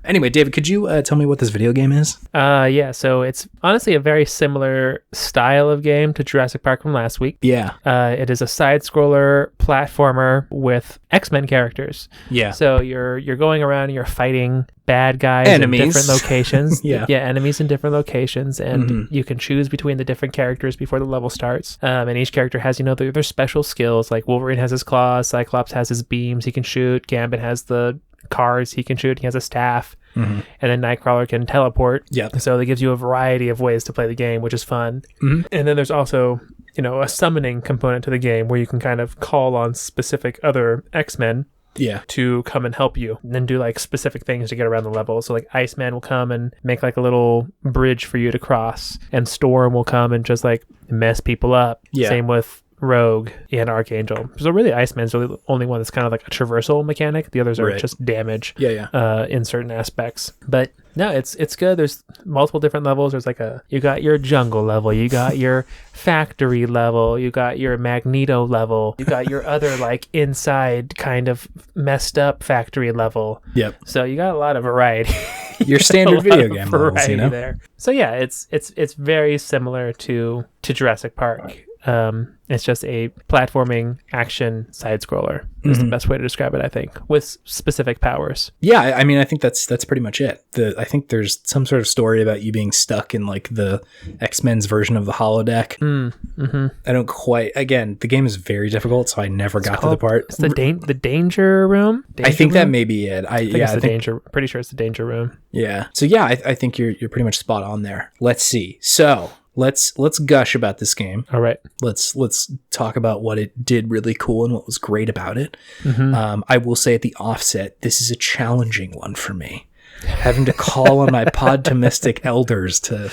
Anyway, David, could you tell me what this video game is? Yeah, so it's honestly a very similar style of game to Jurassic Park from last week. Yeah. It is a side-scroller platformer with X-Men characters. Yeah. So you're going around and you're fighting bad guys enemies in different locations. Yeah, enemies in different locations, and you can choose between the different characters before the level starts. And each character has, their special skills. Like Wolverine has his claws, Cyclops has his beams he can shoot, Gambit has the cars he can shoot, he has a staff, and then Nightcrawler can teleport. Yeah. So that gives you a variety of ways to play the game, which is fun. And then there's also a summoning component to the game where you can kind of call on specific other X-Men to come and help you, and then do like specific things to get around the level. So like Iceman will come and make like a little bridge for you to cross, and Storm will come and just like mess people up. Same with Rogue and Archangel. So really Iceman's really the only one that's kind of like a traversal mechanic. The others are just damage in certain aspects. But no, it's good. There's multiple different levels. There's like you got your jungle level, you got your factory level, you got your Magneto level, you got your other like inside kind of messed up factory level. Yep. So you got a lot of variety. Your standard video game levels, there. So yeah, it's very similar to Jurassic Park. It's just a platforming action side scroller is the best way to describe it, I think, with specific powers. Yeah, I mean, I think that's pretty much it. I think there's some sort of story about you being stuck in like the X-Men's version of the holodeck. I don't quite. Again, the game is very difficult, so I never got to the part. It's the danger room. I think that may be it. I think danger. Pretty sure it's the danger room. Yeah. So yeah, I think you're pretty much spot on there. Let's see. So let's gush about this game. All right. Let's talk about what it did really cool and what was great about it. I will say at the offset, this is a challenging one for me. Having to call on my Podtimistic Elders to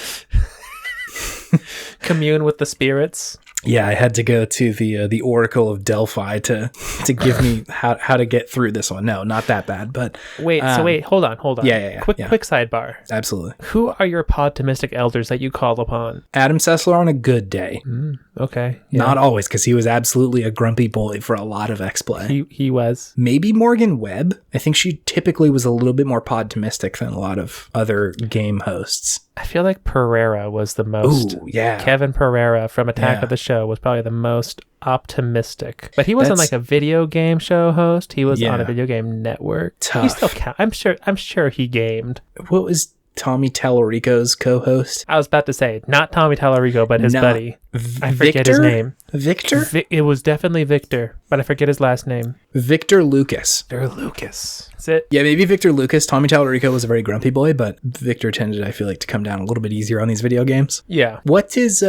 commune with the spirits. Yeah, I had to go to the Oracle of Delphi to give me how to get through this one. No, not that bad, but wait, hold on. Yeah. Quick sidebar. Absolutely. Who are your Podtimistic Elders that you call upon? Adam Sessler on a good day. Okay. Not always, because he was absolutely a grumpy boy for a lot of X-Play. He was. Maybe Morgan Webb. I think she typically was a little bit more podtimistic than a lot of other game hosts. I feel like Pereira was the most. Ooh, yeah. Kevin Pereira from Attack of the Show was probably the most optimistic. But he wasn't like a video game show host. He was on a video game network. Tough. He still I'm sure he gamed. What was Tommy Tallarico's co-host? I was about to say, not Tommy Tallarico, but his buddy. I forget his name. Victor? It was definitely Victor, but I forget his last name. Victor Lucas. That's it. Yeah, maybe Victor Lucas. Tommy Tallarico was a very grumpy boy, but Victor tended, I feel like, to come down a little bit easier on these video games. Yeah. What was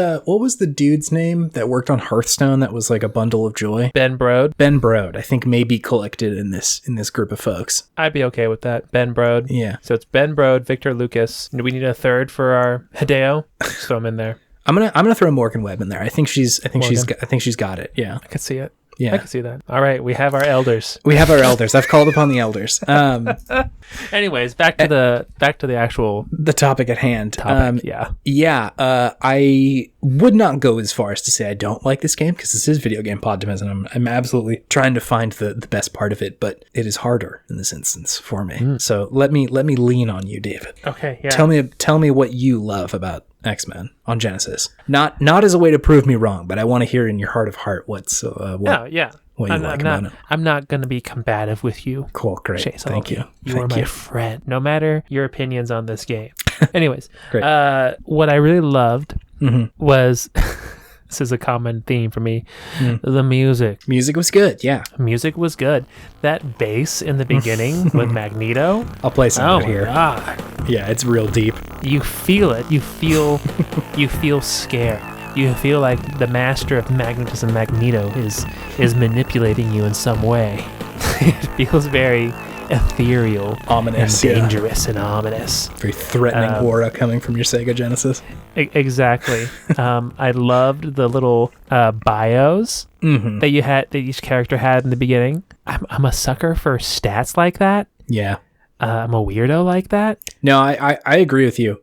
the dude's name that worked on Hearthstone that was like a bundle of joy? Ben Brode. Ben Brode, I think, may be collected in this group of folks. I'd be okay with that. Ben Brode. Yeah. So it's Ben Brode, Victor Lucas. Do we need a third for our Hideo? So I'm in there. I'm gonna throw Morgan Webb in there. I think she's got it. Yeah. I could see it. Yeah. I can see that. All right, we have our elders. I've called upon the elders. Anyways, back to the actual the topic at hand. topic. I would not go as far as to say I don't like this game, because this is video game podtimism. I'm absolutely trying to find the best part of it, but it is harder in this instance for me. So let me lean on you, David. Okay. Yeah. Tell me what you love about X-Men on Genesis. Not as a way to prove me wrong, but I want to hear in your heart of heart what you like about it. I'm not going to be combative with you. Cool, great. Chase, Thank you. You are my friend, no matter your opinions on this game. Anyways, Great. What I really loved was, this is a common theme for me, the music. Music was good, yeah. Music was good. That bass in the beginning with Magneto. I'll play some of it here. God. Yeah, it's real deep. You feel it. You feel scared. You feel like the master of magnetism, Magneto, is manipulating you in some way. It feels very ethereal, ominous, and dangerous, and ominous. Very threatening aura coming from your Sega Genesis. Exactly. I loved the little bios that each character had in the beginning. I'm a sucker for stats like that. Yeah. I'm a weirdo like that. No, I agree with you.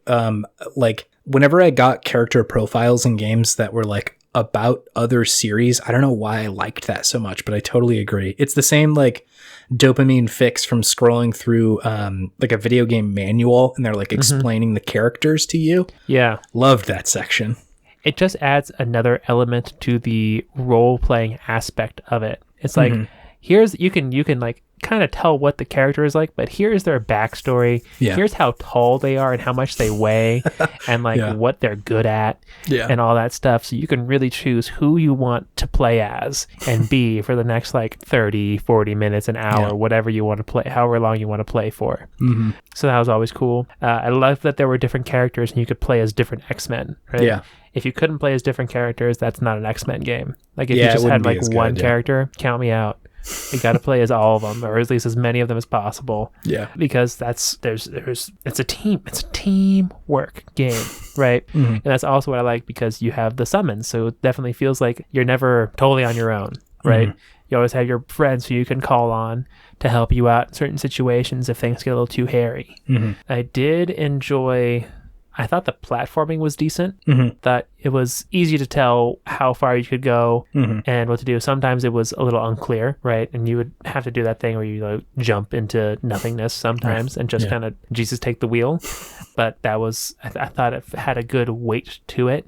Like, whenever I got character profiles in games that were like about other series, I don't know why I liked that so much, but I totally agree. It's the same like dopamine fix from scrolling through like a video game manual, and they're like explaining the characters to you. Yeah. Loved that section. It just adds another element to the role-playing aspect of it. It's like, here's, you can like kind of tell what the character is like, but here's their backstory. Yeah. Here's how tall they are and how much they weigh and like what they're good at and all that stuff. So you can really choose who you want to play as and be for the next like 30, 40 minutes, an hour, whatever you want to play, however long you want to play for. So that was always cool. I love that there were different characters and you could play as different X-Men, right? Yeah. If you couldn't play as different characters, that's not an X-Men game. Like if you just had like one character, count me out. You got to play as all of them, or at least as many of them as possible. Yeah, because it's a teamwork game, right? And that's also what I like, because you have the summons, so it definitely feels like you're never totally on your own, right? You always have your friends who you can call on to help you out in certain situations if things get a little too hairy. I did enjoy. I thought the platforming was decent. That it was easy to tell how far you could go and what to do. Sometimes it was a little unclear, right? And you would have to do that thing where you like jump into nothingness sometimes and just kind of Jesus take the wheel. But that was, I thought it had a good weight to it.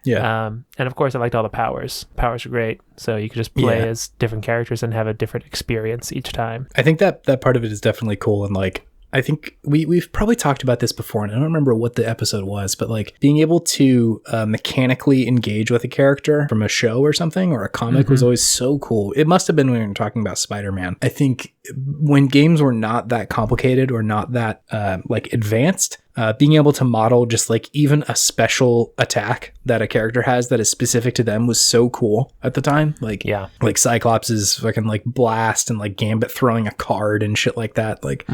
Yeah. And of course, I liked all the powers. Powers are great. So you could just play as different characters and have a different experience each time. I think that part of it is definitely cool. And like, I think we've probably talked about this before, and I don't remember what the episode was, but like being able to mechanically engage with a character from a show or something or a comic was always so cool. It must have been when we were talking about Spider-Man. I think when games were not that complicated or not that like advanced, being able to model just like even a special attack that a character has that is specific to them was so cool at the time. Like, like Cyclops' fucking like blast and like Gambit throwing a card and shit like that. Like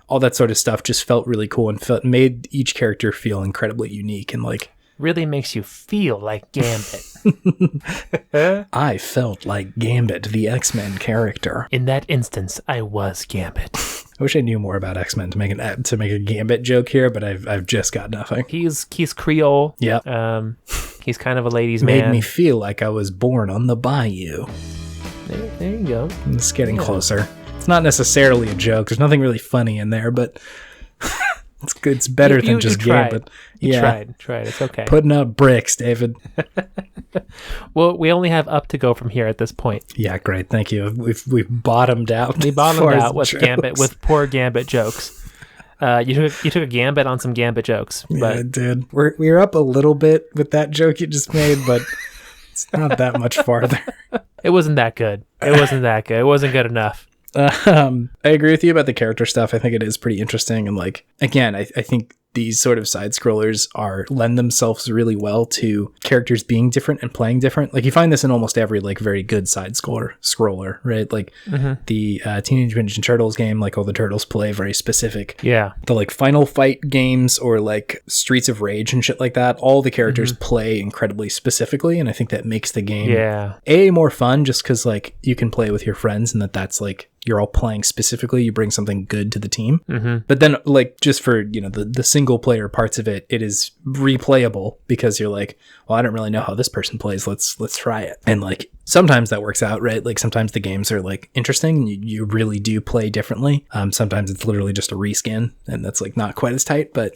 all that sort of stuff just felt really cool and made each character feel incredibly unique. And like really makes you feel like Gambit. I felt like Gambit, the X-Men character. In that instance, I was Gambit. I wish I knew more about X-Men to make a Gambit joke here, but I've just got nothing. He's Creole. Yeah. He's kind of a ladies' man. Made me feel like I was born on the bayou. There you go. It's getting closer. It's not necessarily a joke. There's nothing really funny in there, but it's good. It's better than just Gambit. You tried. It's okay. Putting up bricks, David. Well, we only have up to go from here at this point. Yeah, great. Thank you. We've bottomed out. We bottomed out with Gambit, with poor Gambit jokes. You took a Gambit on some Gambit jokes. But yeah, I did. We're up a little bit with that joke you just made, but it's not that much farther. It wasn't that good. It wasn't good enough. I agree with you about the character stuff. I think it is pretty interesting. And like, again, I think these sort of side scrollers lend themselves really well to characters being different and playing different. Like you find this in almost every like very good side scroller, right? Like the Teenage Mutant Ninja Turtles game, like all the turtles play very specific. Yeah. The like Final Fight games or like Streets of Rage and shit like that, all the characters play incredibly specifically. And I think that makes the game more fun just because like you can play with your friends and that's like you're all playing specifically, you bring something good to the team. But then like just for, you know, the single player parts of it is replayable because you're like, well, I don't really know how this person plays. Let's try it. And like sometimes that works out, right? Like sometimes the games are like interesting and you really do play differently. Sometimes it's literally just a reskin and that's like not quite as tight, but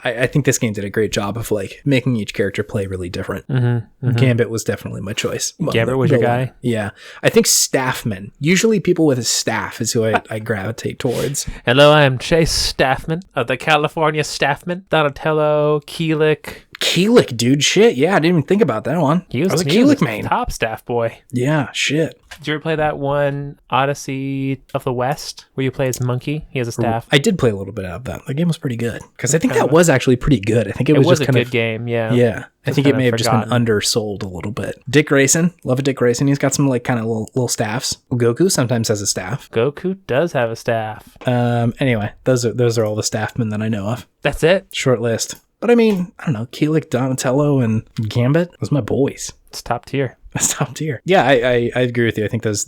I think this game did a great job of like making each character play really different. Gambit was definitely my choice. Gambit was your guy? Yeah. I think Staffman, usually people with a staff is who I gravitate towards. Hello, I am Chase Staffman of the California Staffman. Donatello, Keelik, dude, shit. Yeah, I didn't even think about that one. He was a Keelik main. Top staff boy. Yeah, shit. Did you ever play that one, Odyssey of the West, where you play as Monkey? He has a staff. I did play a little bit of that. The game was pretty good. Because I think that was actually pretty good. I think it was just a good game, yeah. Yeah. I think it may have just been undersold a little bit. Dick Grayson. Love a Dick Grayson. He's got some like kind of little staffs. Goku sometimes has a staff. Goku does have a staff. Anyway, those are all the staffmen that I know of. That's it? Short list. But I mean, I don't know, Keelik, Donatello, and Gambit, those are my boys. It's top tier. That's top tier. Yeah, I agree with you. I think those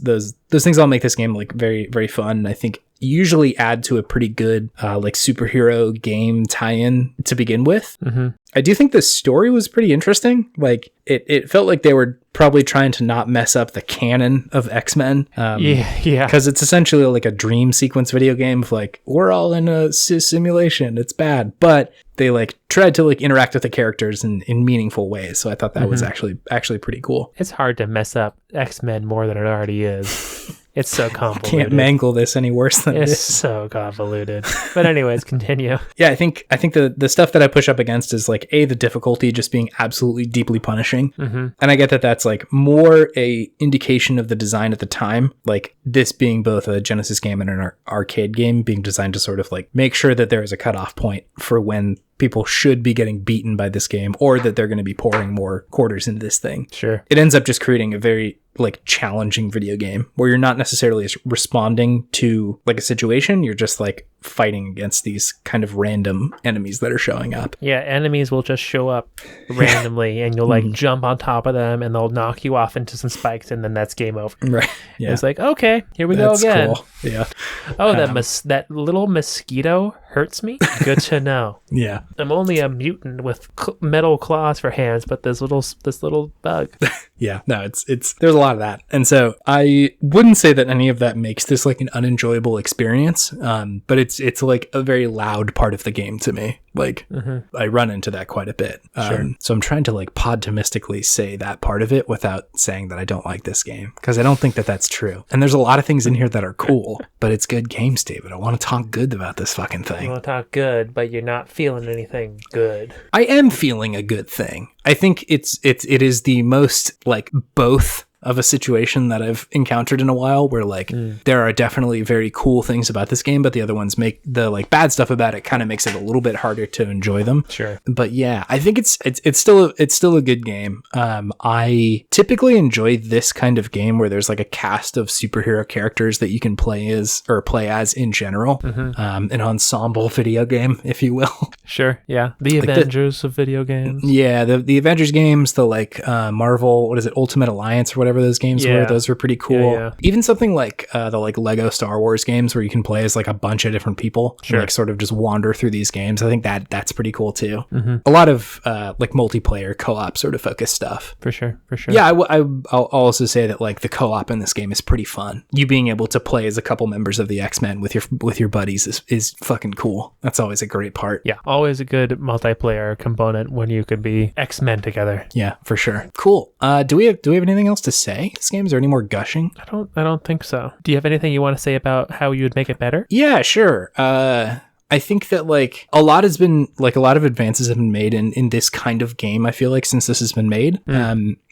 things all make this game like very, very fun. I think usually add to a pretty good like superhero game tie-in to begin with. I do think the story was pretty interesting. Like it felt like they were probably trying to not mess up the canon of X-Men. Yeah. Because it's essentially like a dream sequence video game of like, we're all in a simulation. It's bad. But they like tried to like interact with the characters in meaningful ways. So I thought that was actually pretty cool. It's hard to mess up X-Men more than it already is. It's so convoluted. Can't mangle this any worse than this. It's so convoluted. But anyways, continue. Yeah, I think the stuff that I push up against is like the difficulty just being absolutely deeply punishing. And I get that that's like more a indication of the design at the time, like this being both a Genesis game and an arcade game being designed to sort of like make sure that there is a cutoff point for when people should be getting beaten by this game or that they're going to be pouring more quarters into this thing. Sure. It ends up just creating a very like challenging video game where you're not necessarily responding to like a situation. You're just like fighting against these kind of random enemies that are showing up. Yeah, enemies will just show up randomly and you'll like jump on top of them and they'll knock you off into some spikes and then that's game over. Right. Yeah. It's like, okay, here we go again. Cool. Yeah. Oh, that little mosquito hurts me. Good to know. Yeah. I'm only a mutant with metal claws for hands, but this little bug. Yeah. No, it's there's a lot of that. And so I wouldn't say that any of that makes this like an unenjoyable experience. But it's like a very loud part of the game to me. Like I run into that quite a bit. Sure. So I'm trying to like podtimistically say that part of it without saying that I don't like this game because I don't think that that's true. And there's a lot of things in here that are cool, but it's good games, David. I want to talk good about this fucking thing. You want to talk good, but you're not feeling anything good. I am feeling a good thing. I think it is the most like both of a situation that I've encountered in a while, where like there are definitely very cool things about this game, but the other ones make the like bad stuff about it kind of makes it a little bit harder to enjoy them. Sure. But yeah, I think it's still a good game. I typically enjoy this kind of game where there's like a cast of superhero characters that you can play as in general. An ensemble video game, if you will. Sure. Yeah. The Like Avengers of video games. Yeah, the Avengers games, the like Marvel, what is it, Ultimate Alliance or whatever those games were, those were pretty cool. Yeah. Even something like the like Lego Star Wars games where you can play as like a bunch of different people and like sort of just wander through these games. I think that's pretty cool too. A lot of like multiplayer co-op sort of focused stuff. For sure. Yeah, I'll also say that like the co-op in this game is pretty fun. You being able to play as a couple members of the X-Men with your buddies is fucking cool. That's always a great part. Yeah, always a good multiplayer component when you could be X-Men together. Yeah, for sure. Cool. Do we have anything else to say? This game, is there any more gushing? I don't think so. Do you have anything you want to say about how you would make it better? Yeah, sure. I think that like a lot of advances have been made in this kind of game, I feel like, since this has been made.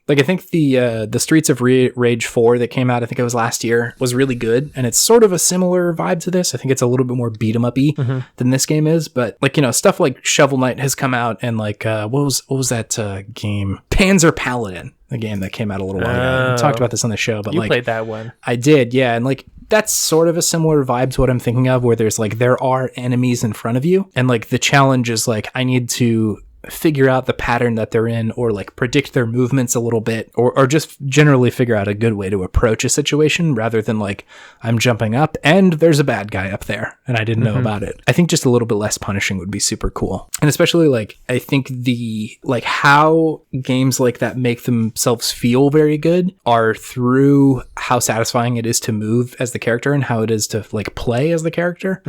Like I think the Streets of Rage 4 that came out, I think it was last year, was really good, and it's sort of a similar vibe to this. I think it's a little bit more beat 'em up-y than this game is, but like, you know, stuff like Shovel Knight has come out, and like what was that game? Panzer Paladin, the game that came out a little while ago. I talked about this on the show, but you like played that one. I did, yeah, and like that's sort of a similar vibe to what I'm thinking of, where there's like there are enemies in front of you, and like the challenge is like I need to figure out the pattern that they're in, or like predict their movements a little bit, or just generally figure out a good way to approach a situation, rather than like I'm jumping up and there's a bad guy up there and I didn't know about it. I think just a little bit less punishing would be super cool. And especially like I think the like how games like that make themselves feel very good are through how satisfying it is to move as the character and how it is to like play as the character.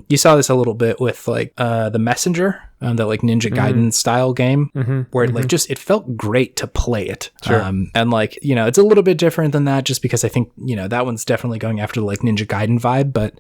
You saw this a little bit with like the Messenger, that like Ninja Gaiden style game, where it like just it felt great to play it. And like, you know, it's a little bit different than that, just because I think, you know, that one's definitely going after the like Ninja Gaiden vibe, but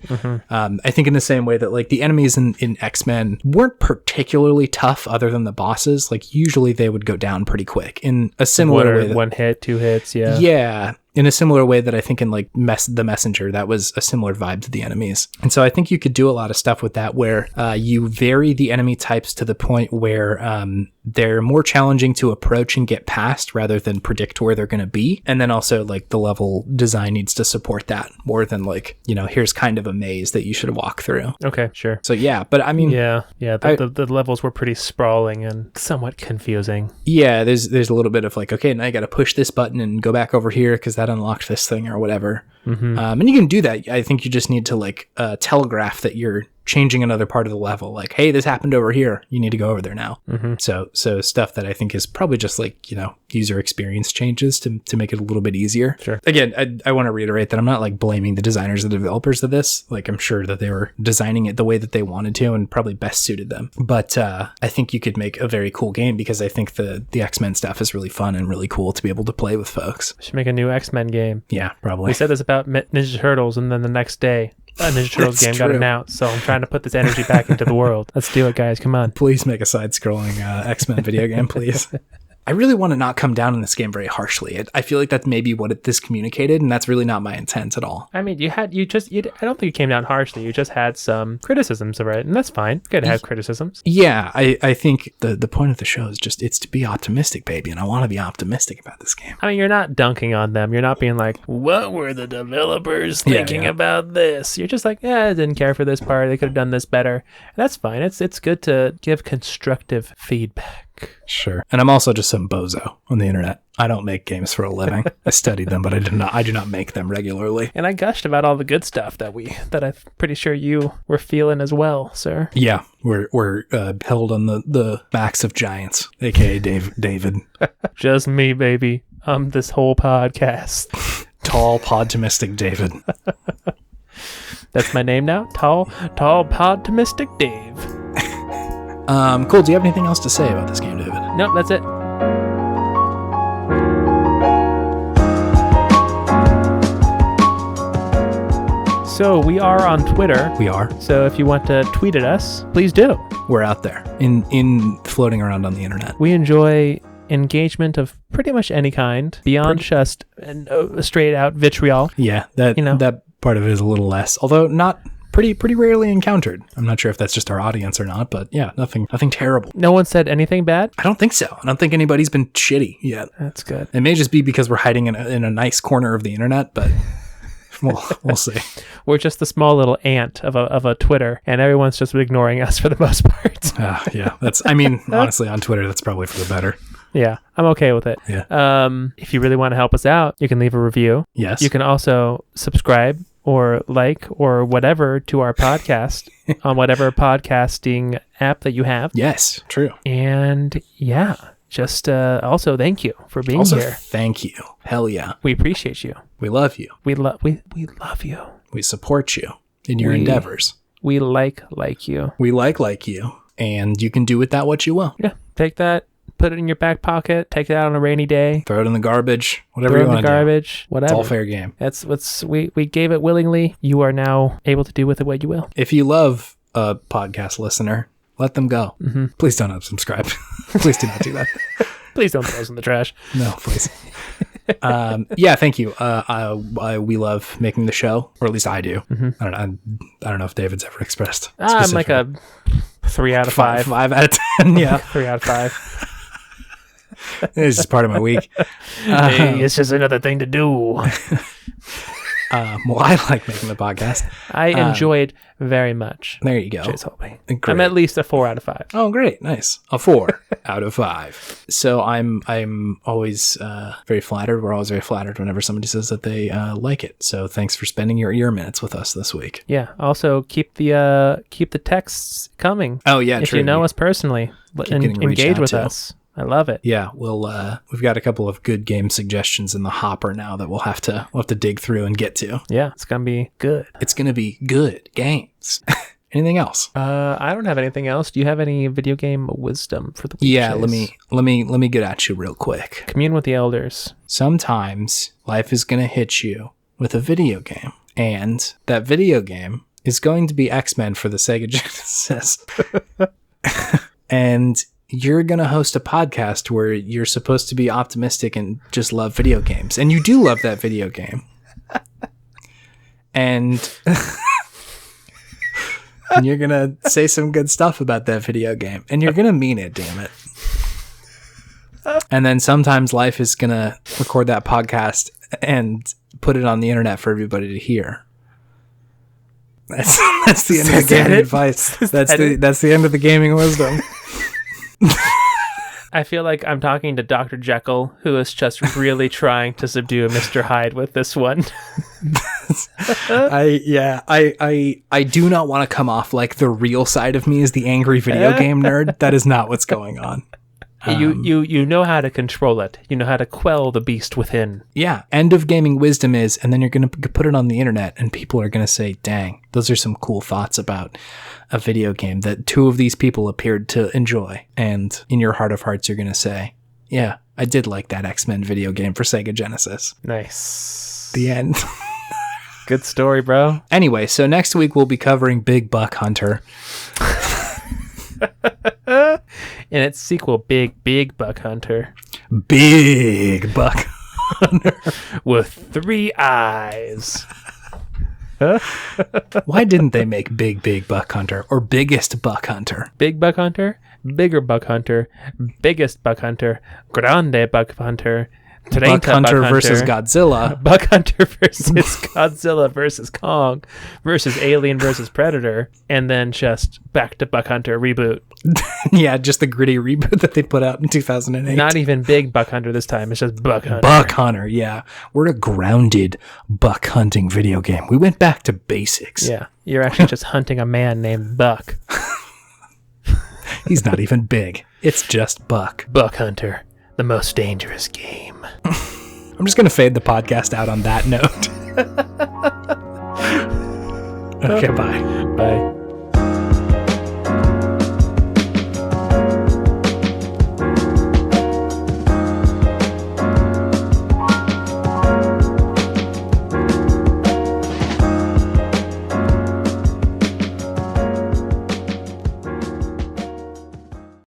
I think in the same way that like the enemies in X-Men weren't particularly tough other than the bosses, like usually they would go down pretty quick in a similar way. One hit, two hits, yeah, in a similar way that I think in like the Messenger, that was a similar vibe to the enemies. And so I think you could do a lot of stuff with that, where you vary the enemy types to the point where they're more challenging to approach and get past rather than predict where they're going to be. And then also like the level design needs to support that more than like, you know, here's kind of a maze that you should walk through. Okay, sure. So yeah, but I mean, the levels were pretty sprawling and somewhat confusing. Yeah, there's a little bit of like, okay, now I got to push this button and go back over here because that unlocked this thing or whatever. And you can do that. I think you just need to like telegraph that you're changing another part of the level, like, hey, this happened over here, you need to go over there now. So stuff that I think is probably just like, you know, user experience changes to make it a little bit easier. Sure. Again, I want to reiterate that I'm not like blaming the designers or the developers of this. Like, I'm sure that they were designing it the way that they wanted to and probably best suited them, but I think you could make a very cool game, because I think the X-Men stuff is really fun and really cool to be able to play with folks. We should make a new X-Men game. Yeah, probably. We said this about Ninja Turtles, and then the next day a Ninja Turtles game got announced, so I'm trying to put this energy back into the world. Let's do it, guys. Come on. Please make a side-scrolling X-Men video game, please. I really want to not come down on this game very harshly. I feel like that's maybe what this communicated, and that's really not my intent at all. I mean, I don't think you came down harshly. You just had some criticisms of it, and that's fine. It's good to have criticisms. Yeah, I think the point of the show is just, it's to be optimistic, baby, and I want to be optimistic about this game. I mean, you're not dunking on them. You're not being like, what were the developers thinking about this? You're just like, I didn't care for this part. They could have done this better. And that's fine. It's good to give constructive feedback. Sure. And I'm also just some bozo on the internet. I don't make games for a living. I studied them, but I do not make them regularly. And I gushed about all the good stuff that I'm pretty sure you were feeling as well, sir. Yeah, we're held on the backs of giants, aka David. Just me, baby. I'm this whole podcast. Tall Podtimistic David. That's my name now. Tall Podtimistic Dave. Cool. Do you have anything else to say about this game, David? No, that's it. So we are on Twitter. We are. So if you want to tweet at us, please do. We're out there in floating around on the internet. We enjoy engagement of pretty much any kind beyond just straight out vitriol. Yeah, that part of it is a little less, although not pretty rarely encountered. I'm not sure if that's just our audience or not, but yeah, nothing terrible. No one said anything bad? I don't think so. I don't think anybody's been shitty yet. That's good. It may just be because we're hiding in a nice corner of the internet, but we'll see. We're just the small little ant of a Twitter, and everyone's just ignoring us for the most part. Yeah, honestly, on Twitter, that's probably for the better. Yeah, I'm okay with it. Yeah. If you really want to help us out, you can leave a review. Yes. You can also subscribe or like or whatever to our podcast on whatever podcasting app that you have. Yes, true. And yeah, just also thank you for being here. Thank you. Hell yeah. We appreciate you. We love you. We love you. We support you in your endeavors. We like you. We like you. And you can do with that what you will. Yeah. Take that, put it in your back pocket, take it out on a rainy day. Throw it in the garbage. Whatever you want to do. Garbage. Whatever. It's all fair game. That's what's we gave it willingly. You are now able to do with it what you will. If you love a podcast listener, let them go. Mm-hmm. Please don't unsubscribe. Please do not do that. Please don't throw us in the trash. No, please. Yeah, thank you. We love making the show, or at least I do. Mm-hmm. I don't know if David's ever expressed. I'm like a 3 out of 5. 5 out of 10. Yeah, 3 out of 5. It's just part of my week. Hey, it's just another thing to do. Well, I like making the podcast. I enjoy it very much. There you go. Chase Holby. I'm at least a 4 out of 5. Oh, great. Nice. A 4 out of 5. So I'm always very flattered. We're always very flattered whenever somebody says that they like it. So thanks for spending your ear minutes with us this week. Yeah. Also, keep the texts coming. Oh, yeah, if true. you know us personally, engage with us. I love it. Yeah, we've got a couple of good game suggestions in the hopper now that we'll have to dig through and get to. Yeah, it's gonna be good. It's gonna be good games. Anything else? I don't have anything else. Do you have any video game wisdom for the week? Yeah, let me get at you real quick. Commune with the elders. Sometimes life is gonna hit you with a video game, and that video game is going to be X-Men for the Sega Genesis. And you're going to host a podcast where you're supposed to be optimistic and just love video games. And you do love that video game. And you're going to say some good stuff about that video game. And you're going to mean it, damn it. And then sometimes life is going to record that podcast and put it on the internet for everybody to hear. That's the end of the gaming advice. That's the end of the gaming wisdom. I feel like I'm talking to Dr. Jekyll, who is just really trying to subdue Mr. Hyde with this one. I do not want to come off like the real side of me is the angry video game nerd. That is not what's going on. You know how to control it. You know how to quell the beast within. Yeah. End of gaming wisdom is, and then you're going to put it on the internet and people are going to say, dang, those are some cool thoughts about a video game that 2 of these people appeared to enjoy. And in your heart of hearts, you're going to say, yeah, I did like that X-Men video game for Sega Genesis. Nice. The end. Good story, bro. Anyway, so next week we'll be covering Big Buck Hunter. And its sequel, Big Buck Hunter. Big Buck Hunter. With 3 eyes. Why didn't they make Big Buck Hunter or Biggest Buck Hunter? Big Buck Hunter, Bigger Buck Hunter, Biggest Buck Hunter, Grande Buck Hunter, Buck Hunter versus Godzilla. Buck Hunter versus Godzilla versus Kong versus Alien versus Predator, and then just back to Buck Hunter reboot. Yeah, just the gritty reboot that they put out in 2008. Not even Big Buck Hunter this time. It's just Buck Hunter. Buck Hunter, yeah. We're a grounded buck hunting video game. We went back to basics. Yeah, you're actually just hunting a man named Buck. He's not even big. It's just Buck. Buck Hunter. The most dangerous game. I'm just going to fade the podcast out on that note. Okay, bye. Bye.